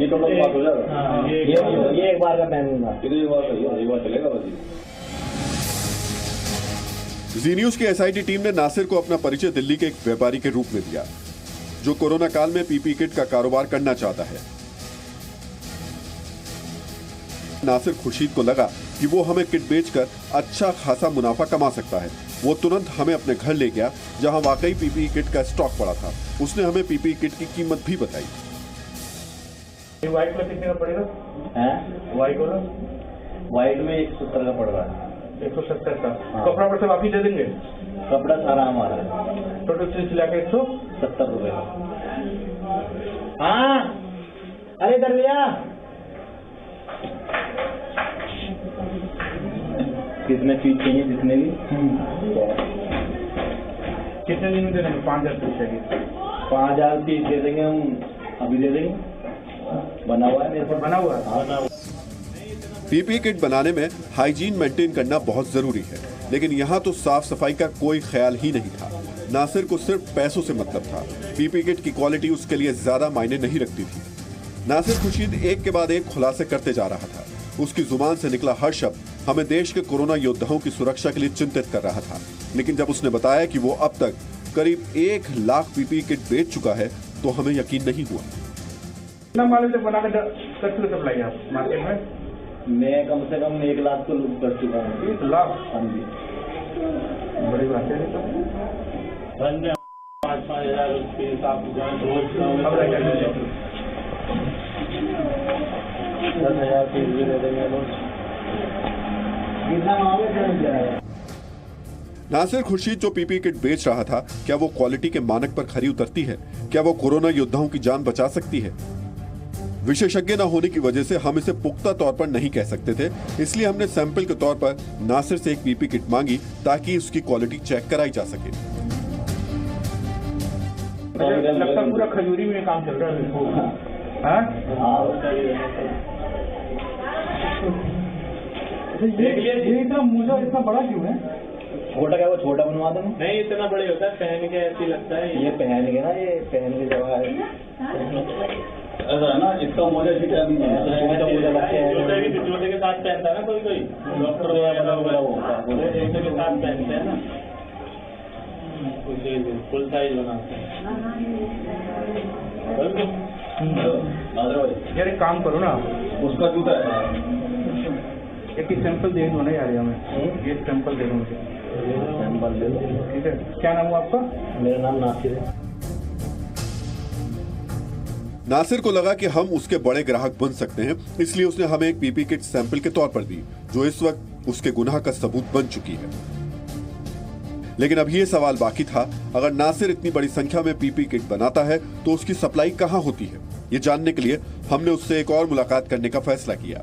कपड़ा बात हो जाएगा। ये एक बार का पहनूंगा, एक बार चलेगा बस। जी न्यूज की एसआईटी टीम ने नासिर को अपना परिचय दिल्ली के एक व्यापारी के रूप में दिया, जो कोरोना काल में पीपी किट का कारोबार करना चाहता है। नासिर खुर्शीद को लगा कि वो हमें किट बेचकर अच्छा खासा मुनाफा कमा सकता है। वो तुरंत हमें अपने घर ले गया, जहां वाकई पीपी किट का स्टॉक पड़ा था। उसने हमें पीपी किट की कीमत भी बताई। व्हाइट में कितने का पड़ेगा? व्हाइट वाला, व्हाइट में 170 का पड़ रहा है। 170 का। कपड़ा पर से वापिस दे देंगे? कपड़ा सारा हमारा है। टोटल से सिला के 170 रुपये का। हाँ, अरे इधर लिया। कितने पीस चाहिए? जितने भी। कितने दिन में दे देंगे? 5000 पीस चाहिए। 5000 पीस दे देंगे हम, अभी दे देंगे। बना हुआ है मेरे पास, बना हुआ है। पीपी किट बनाने में हाइजीन मेंटेन करना बहुत जरूरी है, लेकिन यहाँ तो साफ सफाई का कोई ख्याल ही नहीं था। नासिर को सिर्फ पैसों से मतलब था। पीपी किट की क्वालिटी उसके लिए ज्यादा मायने नहीं रखती थी। नासिर खुर्शीद एक के बाद एक खुलासे करते जा रहा था। उसकी जुबान से निकला हर शब्द हमें देश के कोरोना योद्धाओं की सुरक्षा के लिए चिंतित कर रहा था। लेकिन जब उसने बताया कि वो अब तक करीब 1 लाख पीपी किट बेच चुका है, तो हमें यकीन नहीं हुआ। कितना माल से बना कर सप्लाई आप मार्केट में? मैं कम से कम 1 लाख तो लूट कर चुका हूँ। 1 लाख? हाँ जी, बड़ी बात है। 5,000 उसके हिसाब से 10,000 पीस भी दे देंगे लोग। नासिर खुर्शीद जो पीपी किट बेच रहा था, क्या वो क्वालिटी के मानक पर खरी उतरती है? क्या वो कोरोना योद्धाओं की जान बचा सकती है? विशेषज्ञ न होने की वजह से हम इसे पुख्ता तौर पर नहीं कह सकते थे, इसलिए हमने सैंपल के तौर पर नासिर से एक पीपी किट मांगी ताकि उसकी क्वालिटी चेक कराई जा सके। लगता पूरा खजूरी में काम चल रहा है। ये इतना मुझे इतना बड़ा क्यों है? छोटा क्या, वो छोटा बनवा दो। नहीं, इतना बड़े होता है, पहन के ऐसी लगता है। ये पहन के ना, ये पहन के जगह है ऐसा है ना। इसका मोजा भी अभी छोटा मोजा लगता है, जूते के साथ पहनता है ना कोई डॉक्टर जूते के साथ पहनते हैं ना, फुल साइज बनाते हैं। यार एक काम करो ना, उसका जूता है, एक ही सैंपल दे दो ना यार हमें। ये सैंपल दे दो मुझे, सैंपल दे दो। ठीक है, क्या नाम हुआ आपका? मेरा नाम नासिर है। नासिर को लगा कि हम उसके बड़े ग्राहक बन सकते हैं, इसलिए उसने हमें एक पीपी किट सैंपल के तौर पर दी, जो इस वक्त उसके गुनाह का सबूत बन चुकी है। लेकिन अब ये सवाल बाकी था, अगर नासिर इतनी बड़ी संख्या में पीपी किट बनाता है तो उसकी सप्लाई कहां होती है? ये जानने के लिए हमने उससे एक और मुलाकात करने का फैसला किया।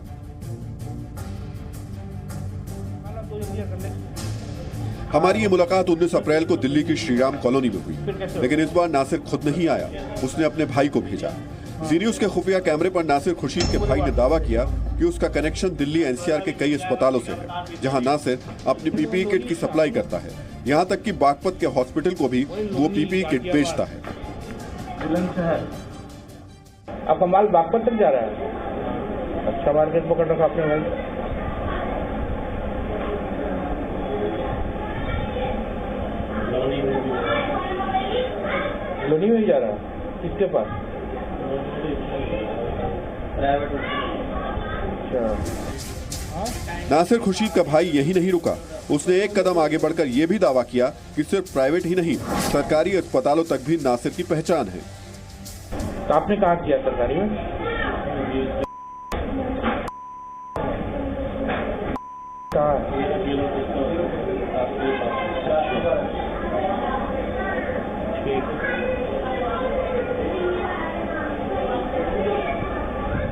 हमारी ये मुलाकात 19 अप्रैल को दिल्ली की श्रीराम कॉलोनी में हुई, लेकिन इस बार नासिर खुद नहीं आया, उसने अपने भाई को भेजा। जी न्यूज के खुफिया कैमरे पर नासिर खुर्शीद के भाई ने दावा किया कि उसका कनेक्शन दिल्ली एनसीआर के कई अस्पतालों से है, जहां नासिर अपनी पीपीई किट की सप्लाई करता है। यहां तक कि बागपत के हॉस्पिटल को भी वो पीपीई किट बेचता है। आपका माल बागपत तक जा रहा है? अच्छा मार्केट पकड़ रखा आपने भाई। लोनी में जा रहा है? किसके पास? नासिर खुर्शीद का भाई यही नहीं रुका, उसने एक कदम आगे बढ़कर यह भी दावा किया कि सिर्फ प्राइवेट ही नहीं, सरकारी अस्पतालों तक भी नासिर की पहचान है। तो आपने कहा किया सरकारी में?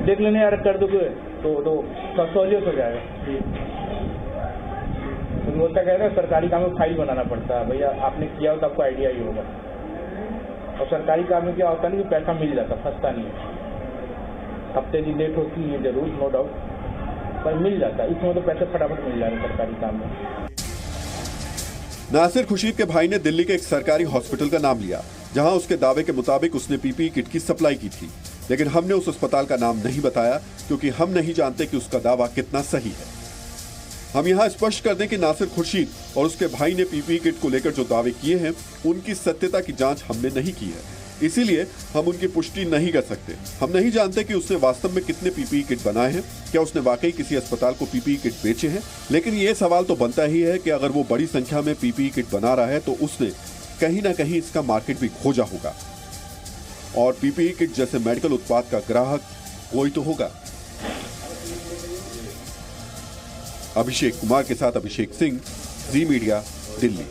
देख लेने यार कर दोगे तो सहूलियत हो जाएगा। तो होता क्या है, सरकारी काम में फाइल बनाना पड़ता है, भैया आपने किया हो तो आपको आइडिया ही होगा। और सरकारी काम में क्या होता है ना कि पैसा मिल जाता, फंसता नहीं है। हफ्ते की लेट होती है जरूर, नो डाउट, पर मिल जाता है। इसमें तो पैसे फटाफट मिल जाते सरकारी काम में। नासिर खुर्शीद के भाई ने दिल्ली के एक सरकारी हॉस्पिटल का नाम लिया, जहां उसके दावे के मुताबिक उसने पीपीई किट की सप्लाई की थी, लेकिन हमने उस अस्पताल का नाम नहीं बताया क्योंकि हम नहीं जानते कि उसका दावा कितना सही है। हम यहाँ स्पष्ट कर दें कि नासिर खुर्शीद और उसके भाई ने पीपीई किट को लेकर जो दावे किए हैं उनकी सत्यता की जांच हमने नहीं की है, इसीलिए हम उनकी पुष्टि नहीं कर सकते। हम नहीं जानते कि उसने वास्तव में कितने पीपीई किट बनाए हैं, क्या उसने वाकई किसी अस्पताल को पीपीई किट बेचे हैं। लेकिन ये सवाल तो बनता ही है कि अगर वो बड़ी संख्या में पीपीई किट बना रहा है तो उसने कहीं ना कहीं इसका मार्केट भी खोजा होगा, और पीपीई किट जैसे मेडिकल उत्पाद का ग्राहक कोई तो होगा। अभिषेक कुमार के साथ अभिषेक सिंह, जी मीडिया, दिल्ली।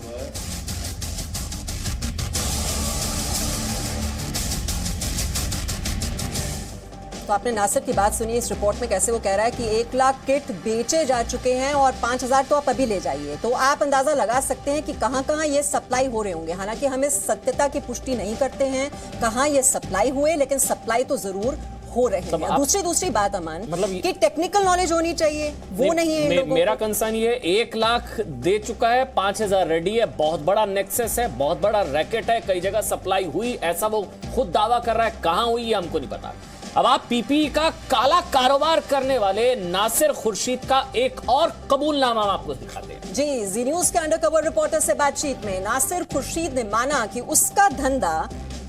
तो आपने नासिर की बात सुनी इस रिपोर्ट में, कैसे वो कह रहा है कि 1 लाख किट बेचे जा चुके हैं और 5,000 तो आप अभी ले जाइए। तो आप अंदाजा लगा सकते हैं कि कहां-कहां ये सप्लाई हो रहे होंगे। हालांकि हम इस सत्यता की पुष्टि नहीं करते हैं कहां ये सप्लाई हुए, लेकिन सप्लाई तो जरूर हो रहे हैं। दूसरी बात अमन, मतलब कि टेक्निकल नॉलेज होनी चाहिए, वो नहीं है। मेरा कंसर्न ये 1 लाख दे चुका है, 5,000 रेडी है। बहुत बड़ा नेक्सस है, बहुत बड़ा रैकेट है, कई जगह सप्लाई हुई, ऐसा वो खुद दावा कर रहा है। कहां हुई ये हमको नहीं पता। अब आप पीपीई का काला कारोबार करने वाले नासिर खुर्शीद का एक और कबूलनामा आपको दिखाते हैं। जी, जी न्यूज के अंडरकवर रिपोर्टर से बातचीत में नासिर खुर्शीद ने माना कि उसका धंधा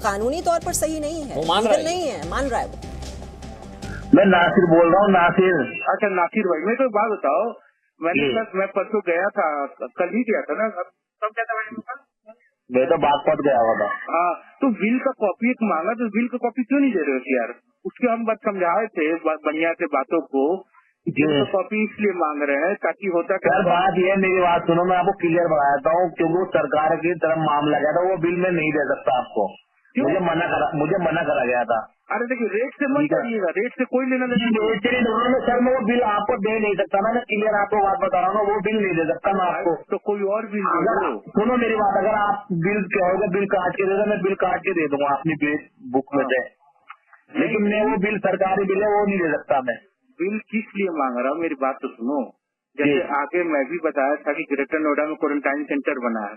कानूनी तौर पर सही नहीं है, नहीं है, मान रहा है वो। मैं नासिर बोल रहा हूँ, नासिर। अच्छा नासिर भाई, मैं तो बात बताओ, मैं परसों गया था, कल ही गया था ना, तब क्या था भाई? मैं तो बात पट गया हुआ था। हाँ, तो बिल का कॉपी एक मांगा, तो बिल का कॉपी क्यों नहीं दे रहे हो यार? उसके हम बात समझाए थे बढ़िया से बातों को, बिल का कॉपी इसलिए मांग रहे हैं ताकि होता क्या। बात ये, मेरी बात सुनो, मैं आपको क्लियर बताता हूँ, क्योंकि सरकार की तरफ मामला गया था, वो बिल में नहीं दे सकता आपको। मुझे मना करा गया था। अरे देखिए, रेट से मत करिएगा, रेट से कोई लेना नहीं। सर मैं वो बिल आपको दे नहीं सकता ना, मैं क्लियर आपको बात बता रहा हूँ, वो बिल नहीं दे सकता मैं आपको। तो कोई और बिल सुनो मेरी बात, अगर आप बिल कहोगे बिल काट के दे दो, मैं बिल काट के दे दूंगा अपनी बुक में से, लेकिन मैं वो बिल सरकारी बिल है वो नहीं दे सकता मैं। बिल किस लिए मांग रहा हूँ, मेरी बात तो सुनो। जैसे आगे मैं भी बताया था कि ग्रेटर नोएडा में क्वारंटाइन सेंटर बना है,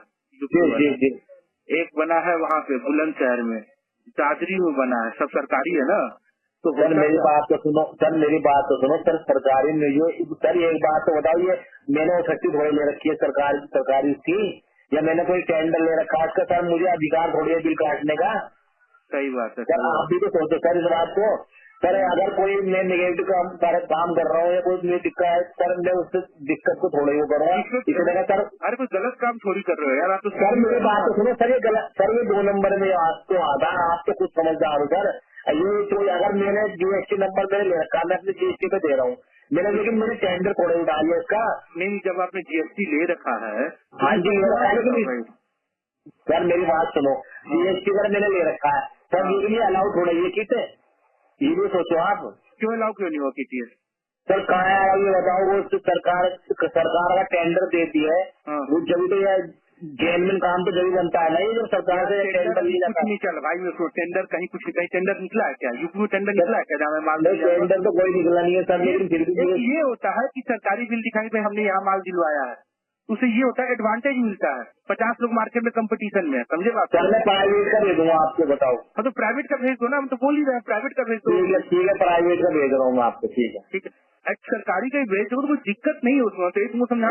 एक बना है वहाँ पे बुलंदशहर में, दादरी में बना है, सब सरकारी है ना। तो सर मेरी बात तो सुनो, सर सरकारी में जो सर एक बात तो बताइए, मैंने वो फैक्ट्री थोड़ी ले रखी है सरकारी की, या मैंने कोई टेंडर ले रखा है उसका? सर मुझे अधिकार थोड़ी है बिल काटने का। सही बात है सर, आप भी तो सोचो सर इस बात को। सर अगर कोई मैं नेगेटिव काम कर रहा हूँ या कोई मुझे दिक्कत है, सर मैं उससे दिक्कत को थोड़ा ही करूँगा। सर अरे कोई गलत काम थोड़ी कर रहे हो यार आप तो। सर मेरी बात तो सुनो, सर ये गलत, सर ये 2 नंबर में आप तो आता, आप तो कुछ समझदार हो सर। ये तो अगर मैंने जीएसटी नंबर मैंने ले रखा, मैं अपने जीएसटी पे दे रहा हूँ मैंने, लेकिन मैंने टेंडर थोड़ा उठा लिया इसका। नहीं, जब आपने जीएसटी ले रखा है। हाँ जी, लेकिन सर मेरी बात सुनो, जीएसटी अगर मैंने ले रखा है सर, ये लिए अलाउ थोड़ा ये किट है, ये भी सोचो आप। क्यों अलाउ क्यों नहीं हुआ किट? सर कहाँ है ये बताओ? वो सरकार का टेंडर देती है, वो जब तो यार जेन्युइन काम तो जरूर बनता है ना, ये जो सरकार से टेंडर नहीं जाता। नहीं चल भाई, मैं टेंडर कहीं टेंडर निकला है क्या? यूपी में टेंडर निकला है क्या जहाँ मैं माल? टेंडर तो कोई निकला नहीं है सर, लेकिन फिर भी ये होता है कि सरकारी बिल दिखाएंगे भाई हमने यहाँ माल दिलवाया है, उसे ये होता है एडवांटेज मिलता है। 50 लोग मार्केट में कंपटीशन में है, समझे बात? सर मैं प्राइवेट का भेज दूंगा आपको, बताओ। हाँ तो प्राइवेट का भेज दो ना, हम तो बोल ही रहे हैं प्राइवेट का भेज दो। ठीक है प्राइवेट का भेज रहा हूँ मैं आपको। ठीक है सरकारी का ही भेज दो, तो कोई दिक्कत नहीं है उसमें, तो तुमको समझा।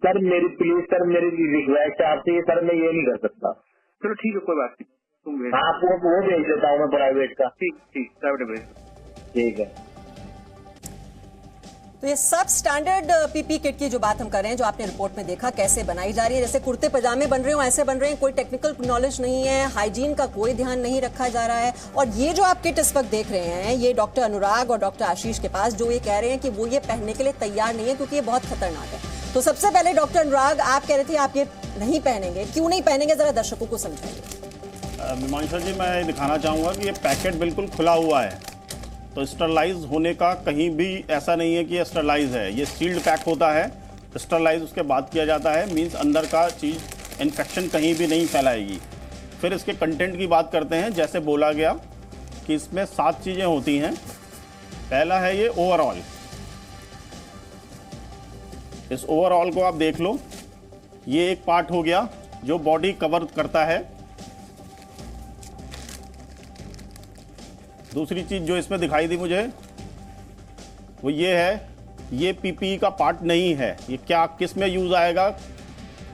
सर मेरी प्लीज सर मेरी रिक्वेस्ट है आपसे, सर मैं ये नहीं कर सकता। चलो ठीक है, कोई बात नहीं, तुम भेज। आपको वो भेज देता हूँ मैं प्राइवेट का। ठीक प्राइवेट भेज। ठीक है। तो ये सब स्टैंडर्ड पीपी किट की जो बात हम कर रहे हैं, जो आपने रिपोर्ट में देखा कैसे बनाई जा रही है, जैसे कुर्ते पजामे बन रहे हो ऐसे बन रहे हैं, कोई टेक्निकल नॉलेज नहीं है, हाइजीन का कोई ध्यान नहीं रखा जा रहा है। और ये जो आप किट इस वक्त देख रहे हैं, ये डॉक्टर अनुराग और डॉक्टर आशीष के पास, जो ये कह रहे हैं कि वो ये पहनने के लिए तैयार नहीं है क्योंकि ये बहुत खतरनाक है। तो सबसे पहले डॉक्टर अनुराग, आप कह रहे थे आप ये नहीं पहनेंगे, क्यों नहीं पहनेंगे, जरा दर्शकों को समझाइए। मीमांसा जी, मैं दिखाना चाहूँगा कि ये पैकेट बिल्कुल खुला हुआ है, तो स्टरलाइज होने का कहीं भी ऐसा नहीं है कि ये स्टरलाइज है, ये सील्ड पैक होता है, स्टरलाइज उसके बाद किया जाता है, मींस अंदर का चीज़ इन्फेक्शन कहीं भी नहीं फैलाएगी। फिर इसके कंटेंट की बात करते हैं। जैसे बोला गया कि इसमें 7 चीज़ें होती हैं। पहला है ये ओवरऑल। इस ओवरऑल को आप देख लो, ये एक पार्ट हो गया जो बॉडी कवर करता है। दूसरी चीज जो इसमें दिखाई दी मुझे वो ये है, ये पीपीई का पार्ट नहीं है। ये क्या किस में यूज आएगा,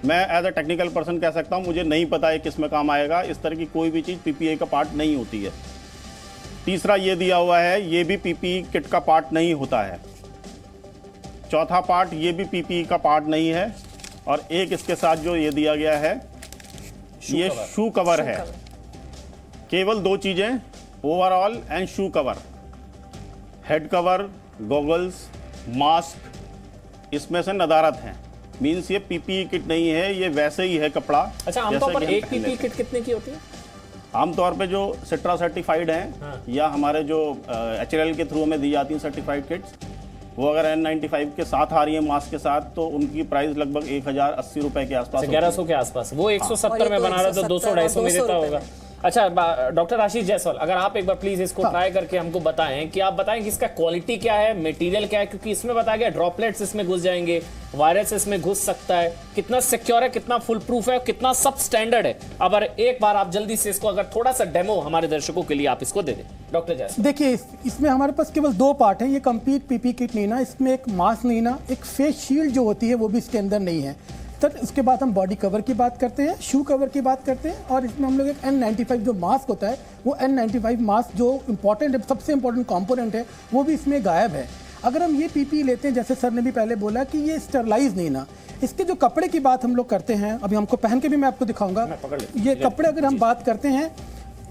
मैं एज अ टेक्निकल पर्सन कह सकता हूं, मुझे नहीं पता है किस में काम आएगा। इस तरह की कोई भी चीज पीपीई का पार्ट नहीं होती है। तीसरा ये दिया हुआ है, ये भी पीपीई किट का पार्ट नहीं होता है। चौथा पार्ट ये भी पीपीई का पार्ट नहीं है। और एक इसके साथ जो ये दिया गया है, ये शू कवर है। केवल 2 चीजें, overall and shoe cover. Head cover, goggles, mask इसमें से नदारत हैं। मींस ये पीपीई किट नहीं है, ये वैसे ही है कपड़ा। अच्छा, आमतौर पर एक पीपीई किट कितने की होती है? आमतौर पे जो सिट्रा सर्टिफाइड हैं या हमारे जो HLL के थ्रू में दी जाती हैं सर्टिफाइड किट्स, वो अगर N95 के साथ आ रही है मास्क के साथ, तो उनकी प्राइस लगभग 1080 रुपए के आसपास, 1100 के आसपास। वो 170 में बना रहा तो 200-250 में देता होगा। अच्छा डॉक्टर आशीष जायसवाल, अगर आप एक बार प्लीज इसको ट्राई करके हमको बताएं कि आप बताएं कि इसका क्वालिटी क्या है, मटेरियल क्या है, क्योंकि इसमें बताया गया ड्रॉपलेट्स इसमें घुस जाएंगे, वायरस इसमें घुस सकता है, कितना सिक्योर है, कितना फुल प्रूफ है, कितना सब स्टैंडर्ड है। अब एक बार आप जल्दी से इसको अगर थोड़ा सा डेमो हमारे दर्शकों के लिए आप इसको दे दें डॉक्टर जायसवाल। देखिए इसमें हमारे पास केवल 2 पार्ट हैं। ये कंप्लीट पीपी किट नहीं ना, इसमें एक मास्क नहीं ना, एक फेस शील्ड जो होती है वो भी इसके अंदर नहीं है। तो उसके बाद हम बॉडी कवर की बात करते हैं, शू कवर की बात करते हैं, और इसमें हम लोग एक N95 जो मास्क होता है, वो N95 मास्क जो इंपॉर्टेंट है, सबसे इंपॉर्टेंट कंपोनेंट है, वो भी इसमें गायब है। अगर हम ये पीपी लेते हैं, जैसे सर ने भी पहले बोला कि ये स्टरलाइज नहीं ना, इसके जो कपड़े की बात हम लोग करते हैं, अभी हमको पहन के भी मैं आपको दिखाऊंगा। ये कपड़े अगर हम बात करते हैं,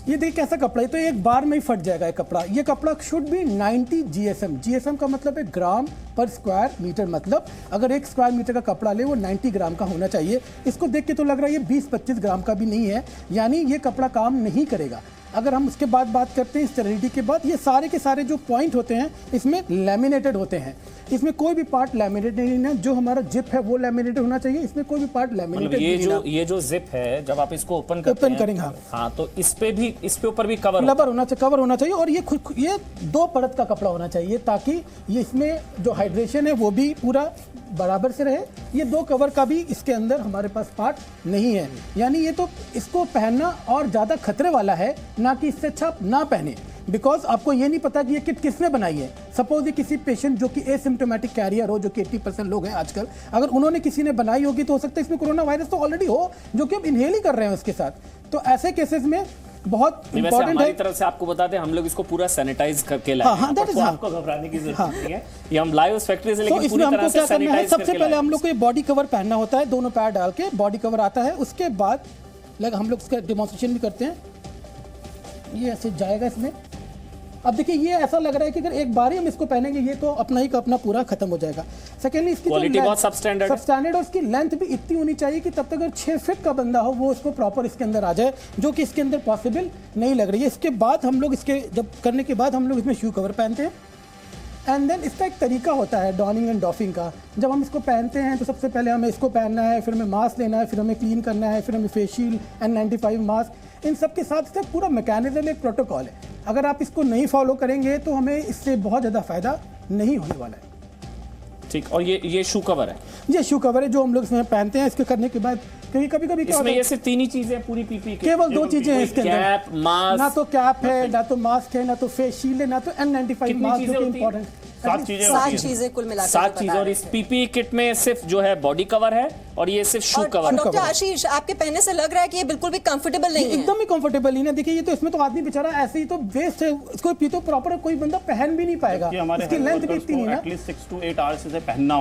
ये देखिए कैसा कपड़ा है, तो एक बार में ही फट जाएगा ये कपड़ा। ये कपड़ा शुड बी 90 GSM। GSM का मतलब है ग्राम पर स्क्वायर मीटर, मतलब अगर 1 स्क्वायर मीटर का कपड़ा ले वो 90 ग्राम का होना चाहिए। इसको देख के तो लग रहा है ये 20-25 ग्राम का भी नहीं है, यानी ये कपड़ा काम नहीं करेगा। अगर हम उसके बाद बात करते हैं स्टेरिलिटी के बाद, ये सारे के सारे जो पॉइंट होते हैं इसमें लैमिनेटेड होते हैं। इसमें कोई भी पार्ट लैमिनेटेड नहीं है। जो हमारा जिप है वो लैमिनेटेड होना चाहिए, इसमें कोई भी पार्ट लैमिनेटेड नहीं है। ये जो जिप है, जब आप इसको ओपन करेंगे हाँ, तो इस पे ऊपर भी कवर होना चाहिए। और ये 2 परत का कपड़ा होना चाहिए, ताकि ये इसमें जो हाइड्रेशन है वो भी पूरा बराबर से रहे। ये 2 कवर का भी इसके अंदर हमारे पास पार्ट नहीं है, यानी ये तो इसको पहनना और ज़्यादा खतरे वाला है, ना कि इससे अच्छा ना पहने। बिकॉज आपको ये नहीं पता कि ये किट किसने बनाई है। सपोज ये किसी पेशेंट जो कि एसिम्प्टोमेटिक कैरियर हो, जो कि 80% लोग हैं आजकल, अगर उन्होंने किसी ने बनाई होगी तो हो सकता है इसमें कोरोना वायरस तो ऑलरेडी हो, जो कि अब इनहेल ही कर रहे हैं उसके साथ। तो ऐसे केसेस में बहुत इंपॉर्टेंट है। तरफ से आपको बताते हैं, हम लोग इसको पूरा सैनिटाइज करके लाए हैं। तो आपको घबराने की जरूरत नहीं है, ये हम लाइव उस फैक्ट्री से, लेकिन पूरी तरह से सैनिटाइज करके। सबसे पहले हम लोग को ये बॉडी कवर पहनना होता है, दोनों पैर डाल के बॉडी कवर आता है। उसके बाद हम लोग इसका डेमोन्स्ट्रेशन भी करते हैं। ये ऐसे जाएगा इसमें। अब देखिए ये ऐसा लग रहा है कि अगर एक बार ही हम इसको पहनेंगे ये तो अपना ही का अपना पूरा खत्म हो जाएगा। सेकेंडली इसकी क्वालिटी बहुत सबस्टैंडर्ड और इसकी लेंथ भी इतनी होनी चाहिए कि तब तक अगर 6 फीट का बंदा हो वो इसको प्रॉपर इसके अंदर आ जाए, जो कि इसके अंदर पॉसिबल नहीं लग रही है। इसके बाद हम लोग इसके जब करने के बाद हम लोग इसमें शू कवर पहनते हैं। एंड देन इसका एक तरीका होता है डॉनिंग एंड डॉफिंग का। जब हम इसको पहनते हैं तो सबसे पहले हमें इसको पहनना है, फिर हमें मास्क लेना है, फिर हमें क्लीन करना है, फिर हमें फेस शील्ड, N95 मास्क, इन सब के साथ साथ पूरा मैकेनिज्म, एक प्रोटोकॉल है। अगर आप इसको नहीं फॉलो करेंगे तो हमें इससे बहुत ज़्यादा फायदा नहीं होने वाला है। ठीक, और ये शू कवर है, ये शू कवर है जो हम लोग इसमें पहनते हैं। इसके करने के बाद कभी इसमें ये सिर्फ 3 ही चीजें पूरी पीपी के, केवल 2 चीजें हैं इसके अंदर, कैप, मास्क। ना तो कैप है, ना तो मास्क है, ना तो फेस शील्ड है, ना तो N95 मास्क, जो कि इंपॉर्टेंट। 7 चीजें कुल मिलाकर 7 चीजें। और इस पीपी किट में सिर्फ जो है बॉडी कवर है और ये सिर्फ शू कवर। डॉक्टर आशीष, आपके पहनने से लग रहा है कि ये बिल्कुल भी कंफर्टेबल नहीं है। एकदम ही कंफर्टेबल नहीं है। देखिए ये तो इसमें तो आदमी बेचारा ऐसे ही तो वेस्ट है, इसको तो प्रॉपर कोई बंदा पहन भी नहीं पाएगा। इसकी लेंथ भी इतनी नहीं है, एटलीस्ट 6 to 8 आवर्स इसे पहनना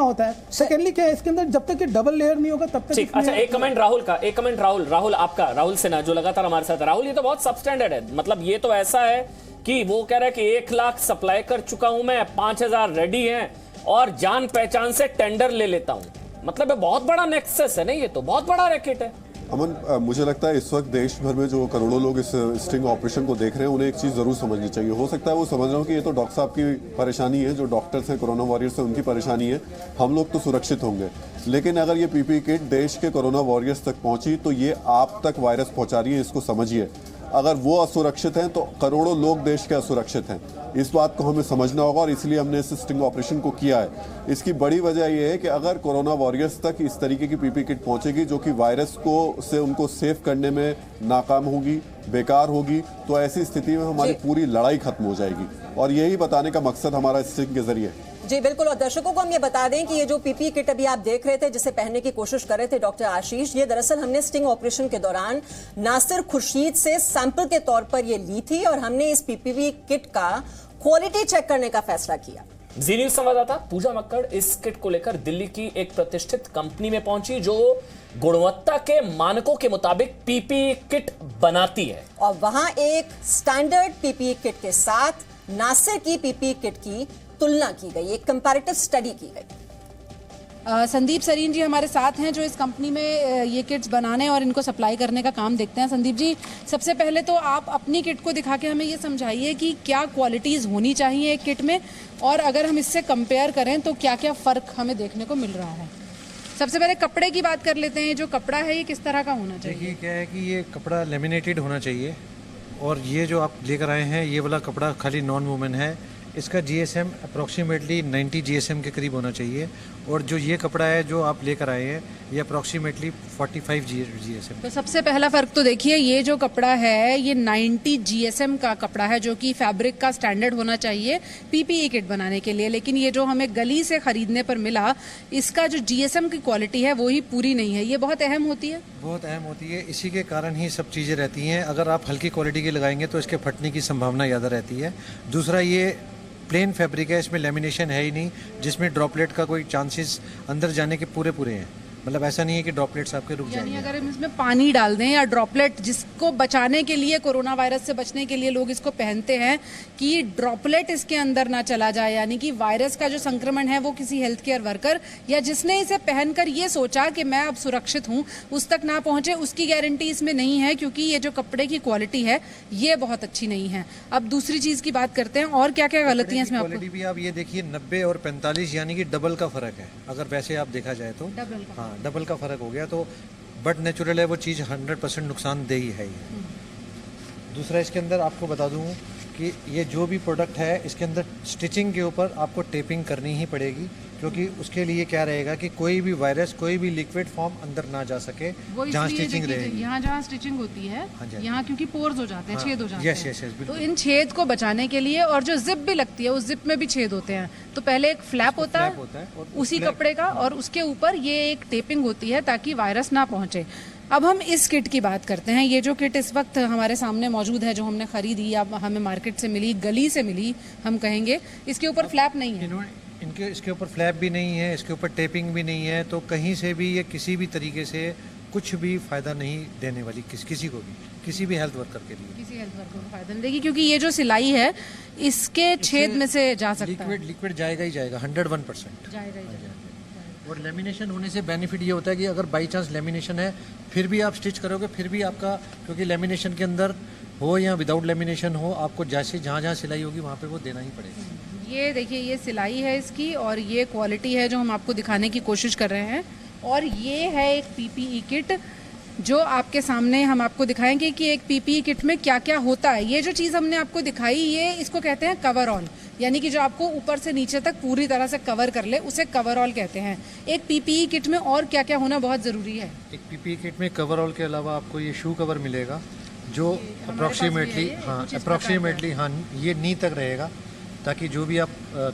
होता है। सेकेंडली क्या है इसके अंदर, जब तक ये डबल लेयर नहीं होगा तब तक। ठीक, अच्छा एक कमेंट राहुल का, एक कमेंट राहुल आपका, राहुल सिन्हा जो लगातार हमारे साथ। राहुल ये तो बहुत सबस्टैंडर्ड है, मतलब ये तो ऐसा है कि वो कह रहा है कि 1 लाख सप्लाई कर चुका हूं मैं, 5000 रेडी हैं और जान पहचान से टेंडर ले लेता हूं। मतलब ये बहुत बड़ा नेक्सस है ना, ये तो बहुत बड़ा रैकेट है। अमन, मुझे लगता है इस वक्त देश भर में जो करोड़ों लोग इस स्टिंग ऑपरेशन को देख रहे हैं उन्हें एक चीज़ ज़रूर समझनी चाहिए। हो सकता है वो समझ रहे हो कि ये तो डॉक्टर साहब की परेशानी है, जो डॉक्टर्स हैं, कोरोना वॉरियर्स हैं, उनकी परेशानी है, हम लोग तो सुरक्षित होंगे। लेकिन अगर ये पीपीई किट देश के कोरोना वॉरियर्स तक पहुंची तो ये आप तक वायरस पहुंचा रही है, इसको समझिए। अगर वो असुरक्षित हैं तो करोड़ों लोग देश के असुरक्षित हैं। इस बात को हमें समझना होगा और इसलिए हमने इस स्टिंग ऑपरेशन को किया है। इसकी बड़ी वजह यह है कि अगर कोरोना वॉरियर्स तक इस तरीके की पीपीई किट पहुंचेगी जो कि वायरस को से उनको सेव करने में नाकाम होगी, बेकार होगी, तो ऐसी स्थिति में हमारी पूरी लड़ाई खत्म हो जाएगी। और यही बताने का मकसद हमारा स्टिंग के जरिए है। जी बिल्कुल। और दर्शकों को हम ये बता दें कि ये जो पीपीई किट अभी आप देख रहे थे, जिसे पहनने की कोशिश कर रहे थे डॉक्टर आशीष, ये दरअसल हमने स्टिंग ऑपरेशन के दौरान नासिर खुर्शीद से सैंपल के तौर पर ये ली थी और हमने इस पीपीई किट का क्वालिटी चेक करने का फैसला किया। जी न्यूज संवाददाता पूजा मक्कड़ इस किट को लेकर दिल्ली की एक प्रतिष्ठित कंपनी में पहुंची जो गुणवत्ता के मानकों के मुताबिक पीपीई किट बनाती है, और वहां एक स्टैंडर्ड पीपीई किट के साथ नासिर की पीपीई किट की तुलना की गई, एक कंपैरेटिव स्टडी की गई। संदीप सरीन जी हमारे साथ हैं जो इस कंपनी में ये किट्स बनाने और इनको सप्लाई करने का काम देखते हैं। संदीप जी, सबसे पहले तो आप अपनी किट को दिखा के हमें ये समझाइए कि क्या क्वालिटीज़ होनी चाहिए एक किट में, और अगर हम इससे कंपेयर करें तो क्या क्या फ़र्क हमें देखने को मिल रहा है। सबसे पहले कपड़े की बात कर लेते हैं। जो कपड़ा है ये किस तरह का होना चाहिए? देखिए क्या है कि ये कपड़ा लेमिनेटेड होना चाहिए, और ये जो आप लेकर आए हैं ये वाला कपड़ा खाली नॉन वुमेन है। इसका जीएसएम अप्रॉक्सीमेटली 90 जीएसएम के करीब होना चाहिए, और जो ये कपड़ा है जो आप लेकर आए हैं ये अप्रॉक्सीमेटली 45 जीएसएम। तो सबसे पहला फर्क तो देखिए, ये जो कपड़ा है ये 90 जीएसएम का कपड़ा है जो कि फैब्रिक का स्टैंडर्ड होना चाहिए पीपीई किट बनाने के लिए। लेकिन ये जो हमें गली से खरीदने पर मिला, इसका जो जीएसएम की क्वालिटी है वो ही पूरी नहीं है। ये बहुत अहम होती है, बहुत अहम होती है। इसी के कारण ही सब चीज़ें रहती हैं। अगर आप हल्की क्वालिटी की लगाएंगे तो इसके फटने की संभावना ज़्यादा रहती है। दूसरा, ये प्लेन फैब्रिक है, इसमें लेमिनेशन है ही नहीं, जिसमें ड्रॉपलेट का कोई चांसेस अंदर जाने के पूरे हैं। मतलब ऐसा नहीं है कि ड्रॉपलेट्स आपके रुक जाएंगे। यानी अगर हम इसमें पानी डाल दें या ड्रॉपलेट, जिसको बचाने के लिए, कोरोना वायरस से बचने के लिए लोग इसको पहनते हैं कि ड्रॉपलेट इसके अंदर ना चला जाए, यानी कि वायरस का जो संक्रमण है वो किसी हेल्थ केयर वर्कर या जिसने इसे पहनकर ये सोचा कि मैं अब सुरक्षित हूँ उस तक ना पहुंचे, उसकी गारंटी इसमें नहीं है, क्योंकि ये जो कपड़े की क्वालिटी है ये बहुत अच्छी नहीं है। अब दूसरी चीज की बात करते हैं, और क्या क्या गलतियां इसमें क्वालिटी भी आप ये देखिए 90 और 45 यानी कि डबल का फर्क है। अगर वैसे आप देखा जाए तो डबल का फर्क हो गया, तो बट नेचुरल है वो चीज़ 100% नुकसानदेही है ये। दूसरा, इसके अंदर आपको बता दूं कि ये जो भी प्रोडक्ट है इसके अंदर स्टिचिंग के ऊपर आपको टेपिंग करनी ही पड़ेगी, क्योंकि उसके लिए क्या रहेगा कि कोई भी वायरस, कोई भी लिक्विड फॉर्म अंदर ना जा सके जहाँ स्टिचिंग रहेगी। यहाँ जहाँ स्टिचिंग होती है यहाँ क्योंकि पोर्स हो जाते हैं, छेद हो जाते हैं। यस, तो इन छेद को बचाने के लिए, और जो जिप भी लगती है उस जिप में भी छेद होते हैं, तो पहले एक फ्लैप होता है उसी कपड़े का, और उसके ऊपर ये एक टेपिंग होती है ताकि वायरस ना पहुंचे। अब हम इस किट की बात करते हैं। ये जो किट इस वक्त हमारे सामने मौजूद है, जो हमने खरीदी या हमें मार्केट से मिली, गली से मिली हम कहेंगे, इसके ऊपर फ्लैप नहीं है। इसके ऊपर फ्लैप भी नहीं है, इसके ऊपर टेपिंग भी नहीं है, तो कहीं से भी ये किसी भी तरीके से कुछ भी फायदा नहीं देने वाली किसी को भी, किसी भी हेल्थ वर्कर के लिए। किसी हेल्थ वर्कर को फायदा नहीं देगी, क्योंकि ये जो सिलाई है इसके छेद में से जा सकता है, लिक्विड जाएगा ही जाएगा, 101% जाएगा ही जाएगा। और लेमिनेशन होने से बेनिफिट ये होता है कि अगर बाई चांस लेमिनेशन है फिर भी आप स्टिच करोगे, फिर भी आपका, क्योंकि लेमिनेशन के अंदर हो या विदाउट लेमिनेशन हो, आपको जैसे जहाँ सिलाई होगी वहाँ पे वो देना ही पड़ेगा। ये देखिए, ये सिलाई है इसकी, और ये क्वालिटी है जो हम आपको दिखाने की कोशिश कर रहे हैं। और ये है एक पीपीई किट जो आपके सामने हम आपको दिखाएंगे कि एक पीपीई किट में क्या क्या होता है। ये जो चीज़ हमने आपको दिखाई, ये इसको कहते हैं कवरऑल, यानी कि जो आपको ऊपर से नीचे तक पूरी तरह से कवर कर ले, उसे कवरऑल कहते हैं। एक पीपीई किट में और क्या क्या होना बहुत ज़रूरी है? एक पीपीई किट में कवरऑल के अलावा आपको ये शू कवर मिलेगा जो अप्रॉक्सीमेटली ये नी तक रहेगा, ताकि जो भी आप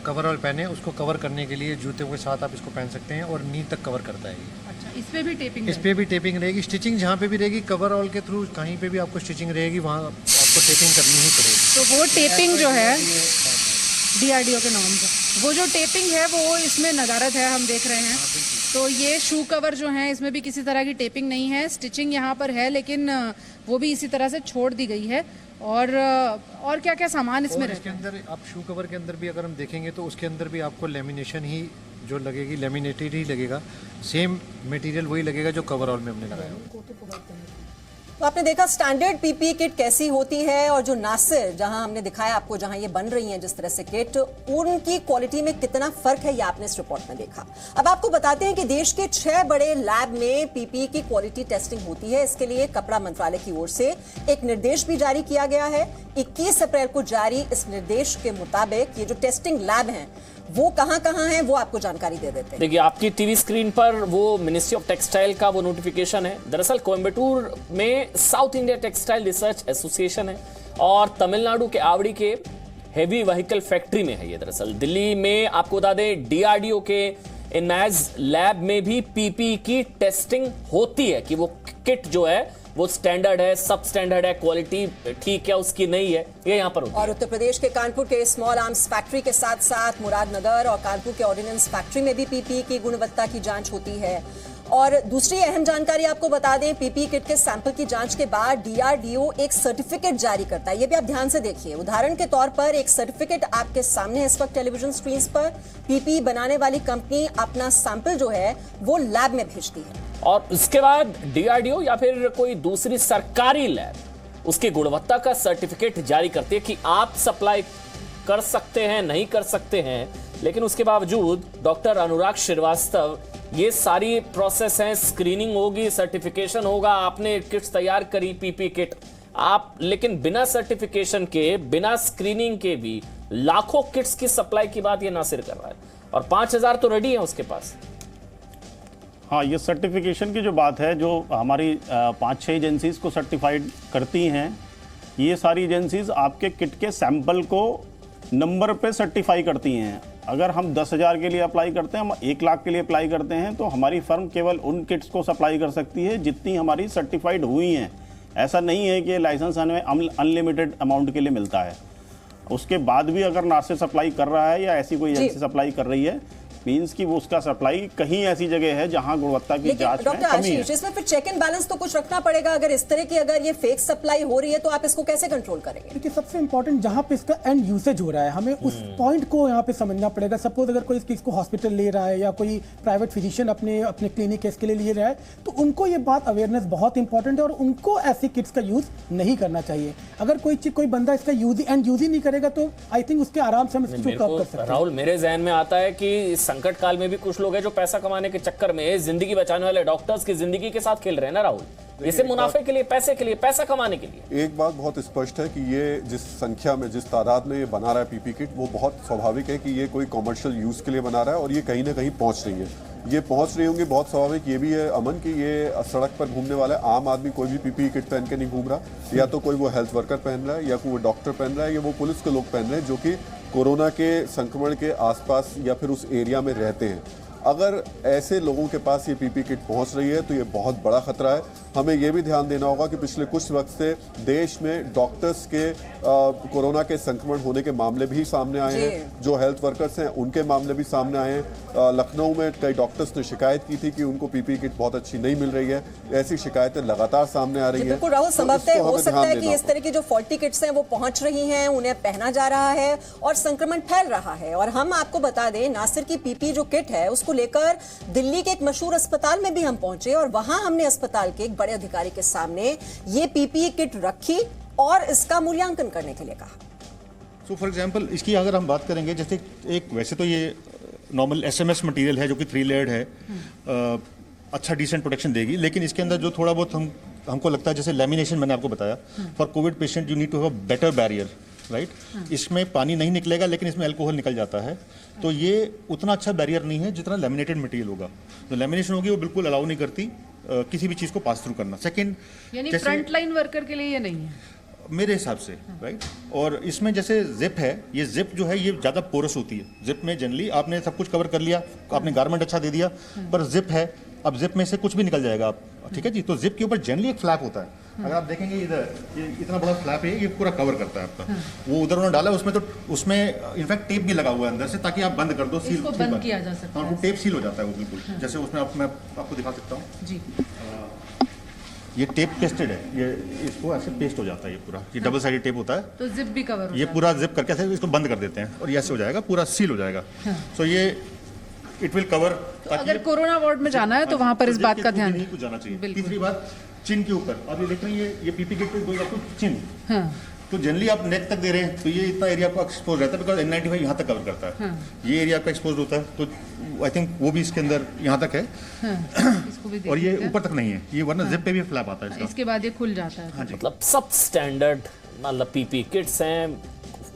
कवरऑल पहने उसको कवर करने के लिए जूते के साथ आप इसको पहन सकते हैं, और नी तक कवर करता है ये। अच्छा, इस पे भी टेपिंग? इस पे भी टेपिंग रहेगी। स्टिचिंग जहाँ पे भी रहेगी कवरऑल के थ्रू, कहीं पे भी आपको स्टिचिंग रहेगी वहाँ आपको टेपिंग करनी ही पड़ेगी। तो वो टेपिंग जो है DRDO के नाम से, वो जो टेपिंग है वो इसमें नदारत है, हम देख रहे हैं। तो ये शू कवर जो है इसमें भी किसी तरह की टेपिंग नहीं है, स्टिचिंग यहाँ पर है लेकिन वो भी इसी तरह से छोड़ दी गई है। और क्या क्या सामान इसमें रहता है? इसके अंदर आप शू कवर के अंदर भी अगर हम देखेंगे तो उसके अंदर भी आपको लेमिनेशन ही जो लगेगी लेमिनेटेड ही लगेगा, सेम मटेरियल वही लगेगा जो कवरऑल में हमने लगाया। तो आपने देखा स्टैंडर्ड पीपीई किट कैसी होती है और जो नासिर जहां हमने दिखाया आपको जहां ये बन रही हैं जिस तरह से किट, उनकी क्वालिटी में कितना फर्क है ये आपने इस रिपोर्ट में देखा। अब आपको बताते हैं कि देश के 6 बड़े लैब में पीपीई की क्वालिटी टेस्टिंग होती है। इसके लिए कपड़ा मंत्रालय की ओर से एक निर्देश भी जारी किया गया है। 21 अप्रैल को जारी इस निर्देश के मुताबिक ये जो टेस्टिंग लैब हैं वो कहां हैं वो आपको जानकारी दे देते हैं। देखिए आपकी टीवी स्क्रीन पर वो मिनिस्ट्री ऑफ टेक्सटाइल का वो नोटिफिकेशन है। दरअसल कोयम्बटूर में south India textile research association है और तमिलनाडु के आवड़ी के हेवी व्हीकल फैक्ट्री में है ये। दरअसल दिल्ली में आपको बता दें डीआरडीओ के इनैज लैब में भी पीपीई की टेस्टिंग होती है कि वो किट जो है वो स्टैंडर्ड है, सब स्टैंडर्ड है, क्वालिटी ठीक है उसकी नहीं है, ये यहाँ पर होती है। और उत्तर प्रदेश के कानपुर के स्मॉल आर्म्स फैक्ट्री के साथ साथ मुरादनगर और कानपुर के ऑर्डिनेंस फैक्ट्री में भी पीपीई की गुणवत्ता की जांच होती है। और दूसरी अहम जानकारी आपको बता दें, पीपीई किट के सैंपल की जांच के बाद डीआरडीओ एक सर्टिफिकेट जारी करता है। ये भी आप ध्यान से देखिए। उदाहरण के तौर पर एक सर्टिफिकेट आपके सामने है इस वक्त टेलीविजन स्क्रीन पर। पीपीई बनाने वाली कंपनी अपना सैंपल जो है वो लैब में भेजती है और उसके बाद डीआरडीओ या फिर कोई दूसरी सरकारी लैब उसकी गुणवत्ता का सर्टिफिकेट जारी करती है कि आप सप्लाई कर सकते हैं, नहीं कर सकते हैं। लेकिन उसके बावजूद डॉक्टर अनुराग श्रीवास्तव, ये सारी प्रोसेस है, स्क्रीनिंग होगी, सर्टिफिकेशन होगा, आपने किट्स तैयार करी पीपी किट आप, लेकिन बिना सर्टिफिकेशन के, बिना स्क्रीनिंग के भी लाखों किट्स की सप्लाई की बात ये नासिर कर रहा है और 5000 तो रेडी है उसके पास। हाँ, ये सर्टिफिकेशन की जो बात है, जो हमारी 5-6 एजेंसीज को सर्टिफाइड करती हैं, ये सारी एजेंसीज आपके किट के सैंपल को नंबर पे सर्टिफाई करती हैं। अगर हम 10,000 के लिए अप्लाई करते हैं, हम 1 लाख के लिए अप्लाई करते हैं, तो हमारी फर्म केवल उन किट्स को सप्लाई कर सकती है जितनी हमारी सर्टिफाइड हुई हैं। ऐसा नहीं है कि लाइसेंस हमें अनलिमिटेड अमाउंट के लिए मिलता है। उसके बाद भी अगर नासिर सप्लाई कर रहा है या ऐसी कोई एजेंसी सप्लाई कर रही है, मींस कि वो उसका सप्लाई कहीं ऐसी जगह है जहां गुणवत्ता की जांच में कमी है। इसमें फिर चेक एंड बैलेंस तो कुछ रखना पड़ेगा। अगर इस तरह की अगर ये फेक सप्लाई हो रही है तो आप इसको कैसे कंट्रोल करेंगे? देखिए, सबसे इंपॉर्टेंट जहां पे इसका एंड यूसेज हो रहा है, हमें उस पॉइंट को यहाँ पे समझना पड़ेगा। सपोज अगर कोई किसी को हॉस्पिटल ले रहा है या कोई प्राइवेट फिजिशियन अपने क्लिनिक इसके लिए ले रहा है, तो उनको ये बात अवेयरनेस बहुत इंपॉर्टेंट है और उनको ऐसी किट्स का यूज नहीं करना चाहिए। अगर कोई बंदा इसका यूज ही नहीं करेगा तो आई थिंक उसके आराम से हम इसको कवर कर सकते हैं। राहुल, मेरे जहन में आता है कि संकट काल में भी कुछ लोग हैं जो पैसा कमाने के चक्कर में जिंदगी बचाने वाले डॉक्टर्स की जिंदगी के साथ खेल रहे हैं ना राहुल। इसे मुनाफे के लिए, पैसे के लिए, पैसा कमाने के लिए। एक बात बहुत स्पष्ट है कि ये जिस संख्या में, जिस तादाद में ये बना रहा है पीपी किट, वो बहुत स्वाभाविक है कि ये कोई कमर्शियल यूज के लिए बना रहा है और ये कहीं ना कहीं पहुंच रही है। ये पहुंच रही होंगी, बहुत स्वाभाविक ये भी है अमन कि ये सड़क पर घूमने वाला आम आदमी कोई भी पीपी किट पहन के नहीं घूम रहा। या तो कोई वो हेल्थ वर्कर पहन रहा है या कोई वो डॉक्टर पहन रहा है या वो पुलिस के लोग पहन रहे हैं जो कि कोरोना के संक्रमण के आसपास या फिर उस एरिया में रहते हैं। अगर ऐसे लोगों के पास ये पीपी किट पहुंच रही है तो ये बहुत बड़ा खतरा है। हमें ये भी ध्यान देना होगा कि पिछले कुछ वक्त से देश में डॉक्टर्स के कोरोना के संक्रमण होने के मामले भी सामने आए हैं। जो हेल्थ वर्कर्स हैं उनके मामले भी सामने आए हैं। लखनऊ में कई डॉक्टर्स ने शिकायत की थी कि उनको पीपी किट बहुत अच्छी नहीं मिल रही है। ऐसी शिकायतें लगातार सामने आ रही है। बिल्कुल राहुल, संभवतः हो सकता है कि इस तरह की जो फॉल्टी किट्स हैं वो पहुंच रही हैं, उन्हें पहना जा रहा है और संक्रमण फैल रहा है। और हम आपको बता दें, नासिर की पीपी जो किट है उसको लेकर दिल्ली के एक मशहूर अस्पताल में भी हम पहुंचे और वहां हमने अस्पताल के एक बड़े अधिकारी के सामने ये पीपीई किट रखी और इसका मूल्यांकन करने के लिए कहा। सो फॉर एग्जांपल, इसकी अगर हम बात करेंगे, जैसे एक वैसे तो ये नॉर्मल एसएमएस मटेरियल है जो कि 3 लेयर्ड है, अच्छा डिसेंट प्रोटेक्शन देगी, लेकिन इसके अंदर जो थोड़ा बहुत हमको लगता है, जैसे लैमिनेशन मैंने आपको बताया, for Covid patient you need to have a better barrier, right. इसमें पानी नहीं निकलेगा लेकिन इसमें अल्कोहल निकल जाता है, तो ये उतना अच्छा बैरियर नहीं है जितना लैमिनेटेड मटेरियल होगा। जो लैमिनेशन होगी वो बिल्कुल अलाउ नहीं करती किसी भी चीज को पास थ्रू करना। सेकंड, यानी फ्रंट लाइन वर्कर के लिए ये नहीं है मेरे हिसाब से, राइट। और इसमें जैसे जिप है, ये जिप जो है ये ज़्यादा पोरस होती है। जिप में जनरली आपने सब कुछ कवर कर लिया, आपने गारमेंट अच्छा दे दिया, पर जिप है, अब जिप में से कुछ भी निकल जाएगा आप, ठीक है जी। तो जिप के ऊपर जनरली एक फ्लैप होता है। अगर आप देखेंगे इधर, ये इतना बड़ा फ्लैप है, ये पूरा कवर करता है आपका। वो उधर उन्होंने डाला, उसमें तो उसमें इनफैक्ट टेप भी लगा हुआ है अंदर से, ताकि आप बंद कर दो, सील बंद किया जा सकता है। वो टेप सील हो जाता है वो बिल्कुल, जैसे उसमें मैं आपको दिखा सकता हूँ जी। ये टेप पेस्टेड है, ये इसको ऐसे पेस्ट हो जाता है, ये पूरा, ये डबल साइडेड टेप होता है, तो जिप भी कवर, ये पूरा जिप करके ऐसे इसको बंद कर देते हैं और ये ऐसे हो जाएगा, पूरा सील हो जाएगा। सो ये इट विल कवर। तो अगर कोरोना वार्ड में जाना है तो वहां पर इस बात का ध्यान नहीं कुछ जाना चाहिए। तीसरी बात, चिन्ह के ऊपर आप ये देख रहे हैं, ये पीपी किट पे आपको चिन्ह, तो जनरली आप नेक तक दे रहे हैं तो ये इतना एरिया आपका एक्सपोज रहता है, बिकॉज N95 यहाँ तक कवर करता है। ये एरिया आपका एक्सपोज होता है, तो आई थिंक वो भी इसके अंदर यहाँ तक है। इसको भी और ये ऊपर तक नहीं है, ये वरना जिप पे भी फ्लैप आता है इसका। इसके बाद ये खुल जाता है। मतलब सब स्टैंडर्ड मतलब पीपी किट्स हैं,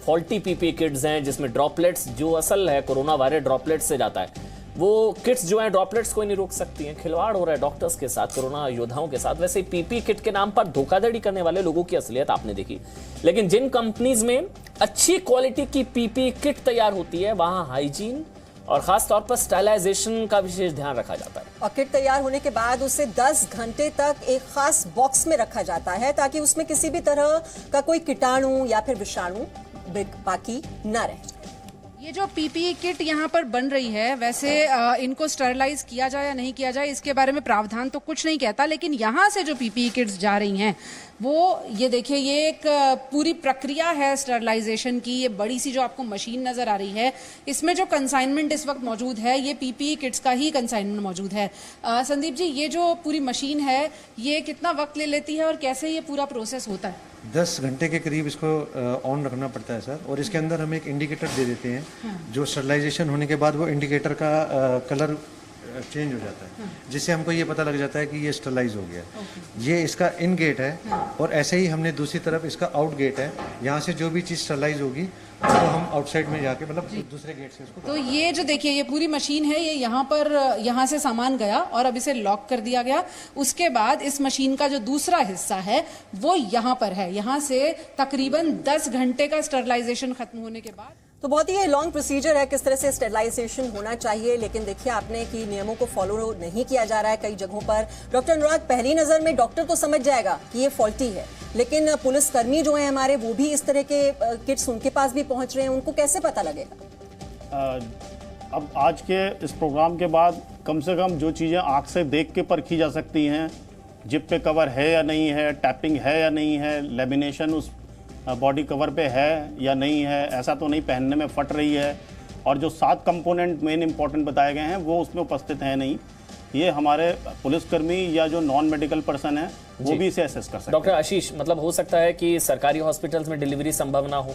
फॉल्टी पीपी किट्स हैं जिसमें ड्रॉपलेट्स, जो असल है कोरोना वायरस ड्रॉपलेट्स से जाता है, वो किट्स जो हैं ड्रॉपलेट्स कोई नहीं रोक सकती हैं। खिलवाड़ हो रहा है डॉक्टर्स के साथ, कोरोना योद्धाओं के साथ। वैसे पीपी किट के नाम पर धोखाधड़ी करने वाले लोगों की असलियत आपने देखी, लेकिन जिन कंपनीज में अच्छी क्वालिटी की पीपी किट तैयार होती है वहां हाइजीन और खास तौर पर स्टरलाइजेशन का विशेष ध्यान रखा जाता है। और किट तैयार होने के बाद उसे 10 घंटे तक एक खास बॉक्स में रखा जाता है ताकि उसमें किसी भी तरह का कोई कीटाणु या फिर विषाणु बाकी ना रहे। ये जो पीपीई किट यहाँ पर बन रही है, वैसे इनको स्टरलाइज किया जाए या नहीं किया जाए इसके बारे में प्रावधान तो कुछ नहीं कहता, लेकिन यहाँ से जो पीपीई किट्स जा रही हैं वो ये देखिए, ये एक पूरी प्रक्रिया है स्टरलाइजेशन की। ये बड़ी सी जो आपको मशीन नजर आ रही है, इसमें जो कंसाइनमेंट इस वक्त मौजूद है ये पीपीई किट्स का ही कंसाइनमेंट मौजूद है। संदीप जी, ये जो पूरी मशीन है ये कितना वक्त ले लेती है और कैसे ये पूरा प्रोसेस होता है? 10 घंटे के करीब इसको ऑन रखना पड़ता है सर, और इसके अंदर हम एक इंडिकेटर दे देते हैं जो स्टरलाइजेशन होने के बाद वो इंडिकेटर का कलर चेंज हो जाता है, जिससे हमको ये पता लग जाता है कि ये स्टरलाइज हो गया। ये इसका इन गेट है और ऐसे ही हमने दूसरी तरफ इसका आउट गेट है, यहाँ से जो भी चीज़ स्टरलाइज होगी तो हम आउटसाइड में जाके मतलब दूसरे गेट से उसको। तो ये जो देखिए ये पूरी मशीन है, ये यहाँ से सामान गया और अब इसे लॉक कर दिया गया। उसके बाद इस मशीन का जो दूसरा हिस्सा है वो यहाँ पर है। यहाँ से तकरीबन 10 घंटे का स्टरलाइजेशन खत्म होने के बाद, तो बहुत ही लॉन्ग प्रोसीजर है किस तरह से स्टेरिलाइजेशन होना चाहिए, लेकिन देखिए आपने कि नियमों को फॉलो नहीं किया जा रहा है कई जगहों पर। डॉक्टर अनुराग, पहली नजर में डॉक्टर तो समझ जाएगा कि ये फॉल्टी है, लेकिन पुलिसकर्मी जो हैं हमारे, वो भी इस तरह के किट्स उनके पास भी पहुंच रहे हैं, उनको कैसे पता लगेगा? अब आज के इस प्रोग्राम के बाद कम से कम जो चीज़ें आँख से देख के परखी जा सकती हैं, जिप पे कवर है या नहीं है, टैपिंग है या नहीं है, लेमिनेशन उस बॉडी कवर पे है या नहीं है, ऐसा तो नहीं पहनने में फट रही है, और जो 7 कंपोनेंट मेन इंपॉर्टेंट बताए गए हैं वो उसमें उपस्थित हैं नहीं, ये हमारे पुलिसकर्मी या जो नॉन मेडिकल पर्सन है वो भी इसे असेस कर सकते हैं। डॉक्टर आशीष, मतलब हो सकता है कि सरकारी हॉस्पिटल्स में डिलीवरी संभव ना हो,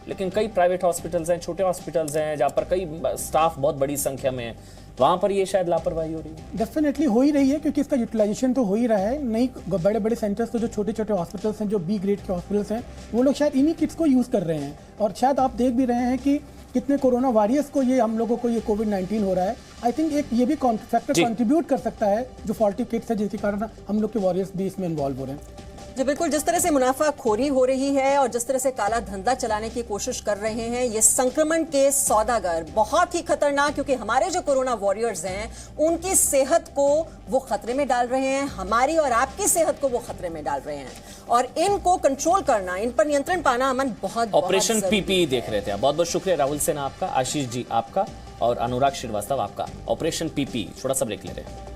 लेकिन कई प्राइवेट हॉस्पिटल्स हैं, छोटे हॉस्पिटल्स हैं जहाँ पर कई स्टाफ बहुत बड़ी संख्या में है, वहां पर ये शायद लापरवाही हो रही है। डेफिनेटली हो ही रही है, क्योंकि इसका यूटिलाइजेशन तो हो ही रहा है। नहीं बड़े बड़े सेंटर्स तो जो छोटे छोटे हॉस्पिटल्स हैं, जो बी ग्रेड के हॉस्पिटल्स हैं, वो लोग शायद इन्हीं किट्स को यूज़ कर रहे हैं। और शायद आप देख भी रहे हैं कि कितने कोरोना वॉरियर्स को ये हम लोगों को ये कोविड-19 हो रहा है। आई थिंक एक ये भी फैक्टर कंट्रीब्यूट कर सकता है जो फॉल्टी किट्स है, जिसके कारण हम लोग के वॉरियर्स भी इसमें इन्वॉल्व हो रहे हैं। जी बिल्कुल, जिस तरह से मुनाफाखोरी हो रही है और जिस तरह से काला धंधा चलाने की कोशिश कर रहे हैं ये संक्रमण के सौदागर, बहुत ही खतरनाक, क्योंकि हमारे जो कोरोना वॉरियर्स हैं उनकी सेहत को वो खतरे में डाल रहे हैं, हमारी और आपकी सेहत को वो खतरे में डाल रहे हैं, और इनको कंट्रोल करना, इन पर नियंत्रण पाना अमन बहुत ऑपरेशन पीपी देख रहे थे। बहुत बहुत शुक्रिया राहुल सेना आपका, आशीष जी आपका, और अनुराग श्रीवास्तव आपका। ऑपरेशन पीपी, थोड़ा सा ब्रेक ले रहे हैं।